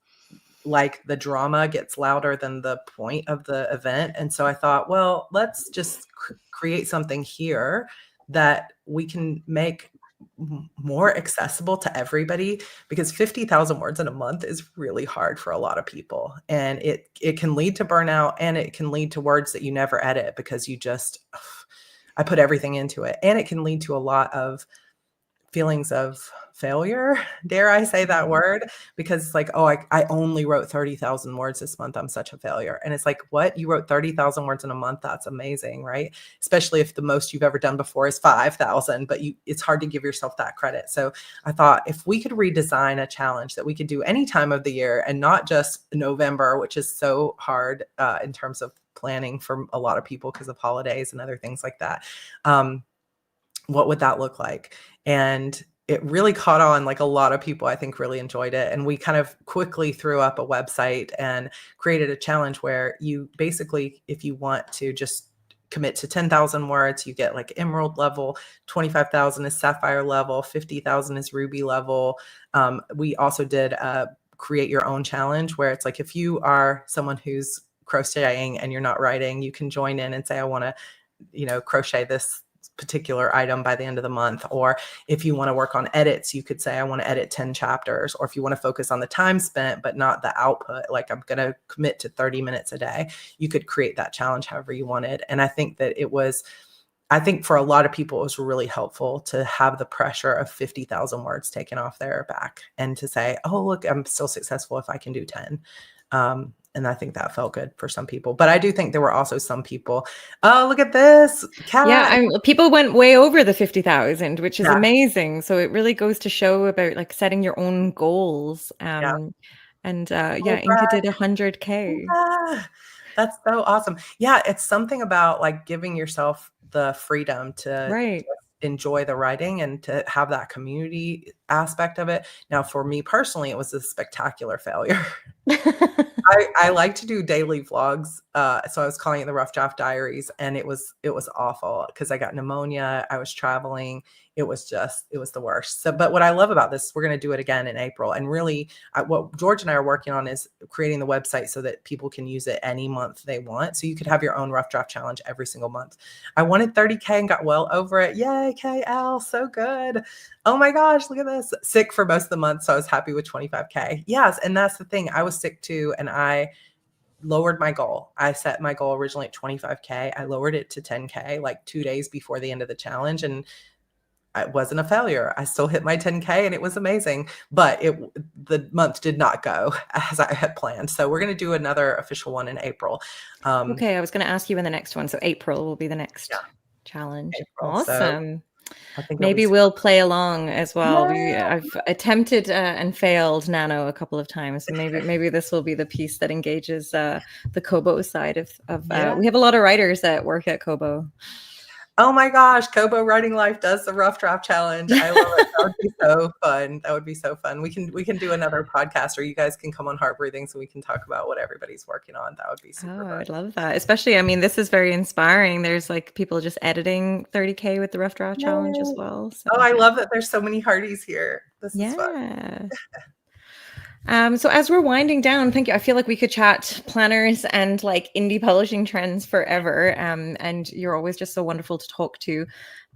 like the drama gets louder than the point of the event. And so I thought, well, let's just create something here that we can make more accessible to everybody, because 50,000 words in a month is really hard for a lot of people. And it can lead to burnout, and it can lead to words that you never edit because I put everything into it. And it can lead to a lot of feelings of failure, dare I say that word, because it's like, oh, I only wrote 30,000 words this month. I'm such a failure. And it's like, what? You wrote 30,000 words in a month? That's amazing, right? Especially if the most you've ever done before is 5,000, but it's hard to give yourself that credit. So I thought if we could redesign a challenge that we could do any time of the year and not just November, which is so hard in terms of planning for a lot of people because of holidays and other things like that. What would that look like? And it really caught on. Like a lot of people, I think, really enjoyed it. And we kind of quickly threw up a website and created a challenge where you basically, if you want to just commit to 10,000 words, you get like emerald level, 25,000 is sapphire level, 50,000 is ruby level. We also did a create your own challenge where it's like, if you are someone who's crocheting and you're not writing, you can join in and say, I want to, crochet this particular item by the end of the month. Or if you want to work on edits, you could say, I want to edit 10 chapters. Or if you want to focus on the time spent, but not the output, like I'm going to commit to 30 minutes a day, you could create that challenge however you wanted. And I think that I think for a lot of people, it was really helpful to have the pressure of 50,000 words taken off their back and to say, oh, look, I'm still successful if I can do 10. And I think that felt good for some people. But I do think there were also some people, oh, look at this cat. Yeah, people went way over the 50,000, which is Yeah. amazing. So it really goes to show about like setting your own goals. Yeah. And Inca did 100K. Yeah. That's so awesome. Yeah, it's something about like giving yourself the freedom to Right. enjoy the writing and to have that community aspect of it. Now, for me personally, it was a spectacular failure. I like to do daily vlogs. So I was calling it the Rough Draft Diaries, and it was awful because I got pneumonia. I was traveling. It was the worst. So, but what I love about this, we're going to do it again in April. And really what George and I are working on is creating the website so that people can use it any month they want. So you could have your own Rough Draft challenge every single month. I wanted 30K and got well over it. Yay, KL, so good. Oh my gosh, look at this. Sick for most of the month. So I was happy with 25K. Yes. And that's the thing. I was sick too. And I lowered my goal. I set my goal originally at 25K. I lowered it to 10K like 2 days before the end of the challenge. And it wasn't a failure. I still hit my 10K and it was amazing, but the month did not go as I had planned. So we're going to do another official one in April. Okay. I was going to ask you in the next one. So April will be the next challenge. April. Awesome. So I think maybe we'll play along as well. I've attempted and failed Nano a couple of times. So maybe this will be the piece that engages the Kobo side of we have a lot of writers that work at Kobo. Oh my gosh, Kobo Writing Life does the Rough Draft Challenge. I love it. That would be so fun. That would be so fun. We can do another podcast, or you guys can come on Heart Breathing so we can talk about what everybody's working on. That would be super fun. I'd love that. Especially, I mean, this is very inspiring. There's like people just editing 30K with the Rough Draft Challenge as well. So. Oh, I love that there's so many Hearties here. This is fun. So as we're winding down, thank you. I feel like we could chat planners and like indie publishing trends forever. And you're always just so wonderful to talk to.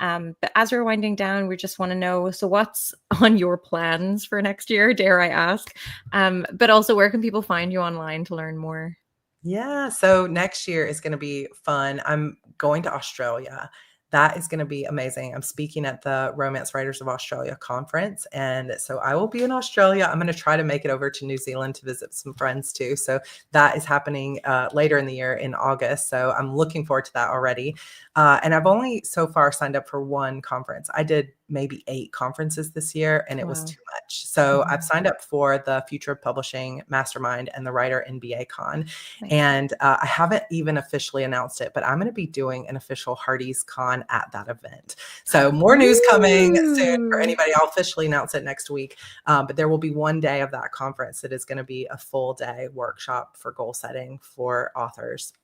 But as we're winding down, we just want to know, so what's on your plans for next year, dare I ask? But also, where can people find you online to learn more? Yeah, so next year is going to be fun. I'm going to Australia. That is going to be amazing. I'm speaking at the Romance Writers of Australia conference. And so I will be in Australia. I'm going to try to make it over to New Zealand to visit some friends too. So that is happening later in the year in August. So I'm looking forward to that already. And I've only so far signed up for one conference. I did maybe 8 conferences this year, and it was too much. So I've signed up for the Future of Publishing Mastermind and the Writer NBA Con. And I haven't even officially announced it, but I'm going to be doing an official Hardy's Con at that event. So more news coming soon for anybody. I'll officially announce it next week. But there will be one day of that conference that is going to be a full day workshop for goal setting for authors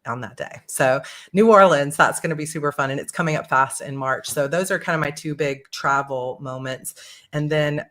on that day. So New Orleans, that's going to be super fun. And it's coming up fast in March. So those are kind of my 2 big travel moments. And then,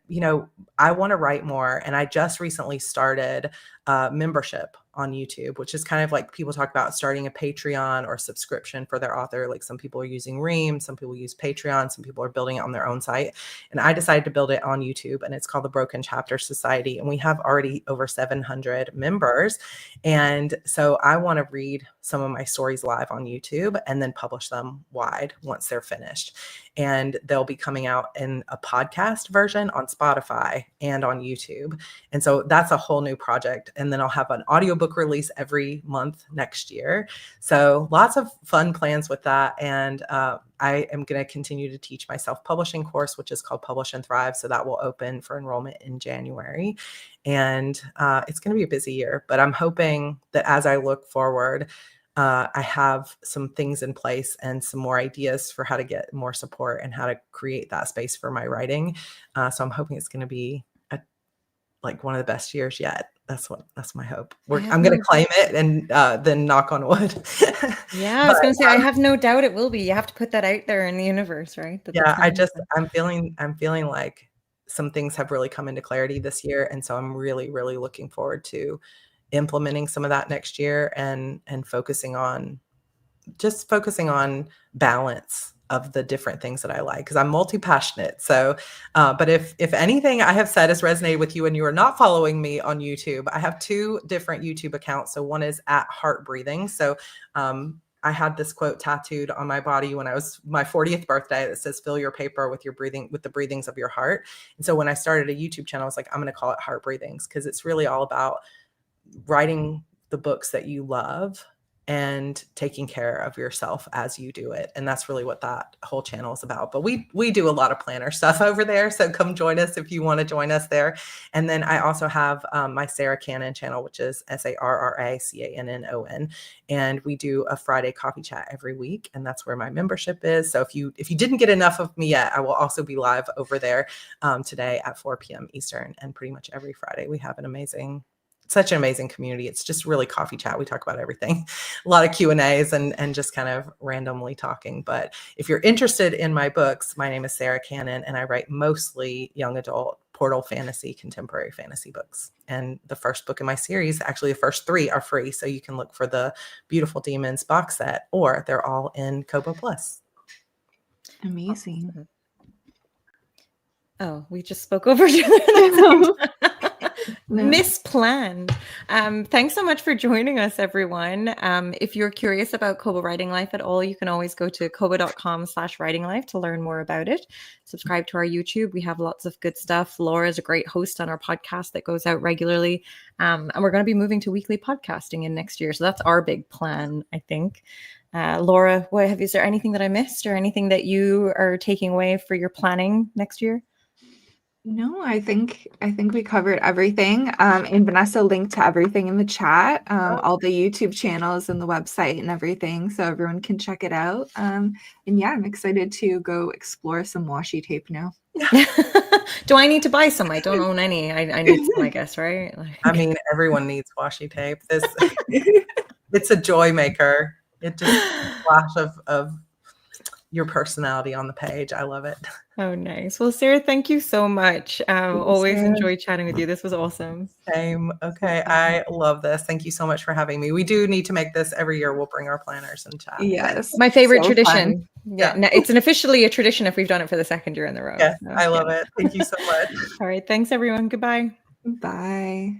I want to write more. And I just recently started membership on YouTube, which is kind of like people talk about starting a Patreon or subscription for their author. Like some people are using Ream, some people use Patreon, some people are building it on their own site. And I decided to build it on YouTube, and it's called the Broken Chapter Society. And we have already over 700 members. And so I want to read some of my stories live on YouTube and then publish them wide once they're finished. And they'll be coming out in a podcast version on Spotify and on YouTube. And so that's a whole new project. And then I'll have an audiobook release every month next year. So lots of fun plans with that. And I am going to continue to teach my self-publishing course, which is called Publish and Thrive. So that will open for enrollment in January. And it's going to be a busy year, but I'm hoping that as I look forward, I have some things in place and some more ideas for how to get more support and how to create that space for my writing. So I'm hoping it's going to be one of the best years yet. That's my hope. I'm going to claim it and then knock on wood. Yeah, I was going to say, I have no doubt it will be. You have to put that out there in the universe, right? I'm feeling like some things have really come into clarity this year. And so I'm really, really looking forward to implementing some of that next year and focusing on balance of the different things that I like, because I'm multi-passionate. So, but if anything I have said has resonated with you and you are not following me on YouTube, I have 2 different YouTube accounts. So one is at Heart Breathing. So I had this quote tattooed on my body when I was my 40th birthday that says, "Fill your paper with your breathing, with the breathings of your heart." And so when I started a YouTube channel, I was like, I'm going to call it Heart Breathings, because it's really all about writing the books that you love and taking care of yourself as you do it. And that's really what that whole channel is about. But we do a lot of planner stuff over there. So come join us if you want to join us there. And then I also have my Sarra Cannon channel, which is SarraCannon. And we do a Friday coffee chat every week. And that's where my membership is. So if you didn't get enough of me yet, I will also be live over there today at 4 p.m. Eastern. And pretty much every Friday we have such an amazing community. It's just really coffee chat. We talk about everything, a lot of Q&As and just kind of randomly talking. But if you're interested in my books, my name is Sarra Cannon, and I write mostly young adult portal fantasy, contemporary fantasy books. And the first book in my series, actually the first 3 are free. So you can look for the Beautiful Demons box set, or they're all in Kobo Plus. Amazing. Oh, we just spoke over each other. No. Misplanned. Thanks so much for joining us, everyone. If you're curious about Kobo Writing Life at all, you can always go to kobo.com/writinglife to learn more about it. Subscribe to our YouTube. We have lots of good stuff. Laura's a great host on our podcast that goes out regularly. And we're going to be moving to weekly podcasting in next year. So that's our big plan, I think. Laura, is there anything that I missed or anything that you are taking away for your planning next year? No, I think we covered everything. And Vanessa linked to everything in the chat, all the YouTube channels and the website and everything, so everyone can check it out. And yeah, I'm excited to go explore some washi tape now. Do I need to buy some? I don't own any. I need some, I guess, right? I mean, everyone needs washi tape. It's a joy maker. It just a flash of your personality on the page. I love it. Oh, nice. Well, Sarah, thank you so much. Always enjoy chatting with you. This was awesome. Same. Okay. I love this. Thank you so much for having me. We do need to make this every year. We'll bring our planners and chat. Yes. My favorite So tradition. fun. Yeah. No, it's officially a tradition if we've done it for the 2nd year in a row. Yes. So, I love it. Thank you so much. All right. Thanks, everyone. Goodbye. Bye.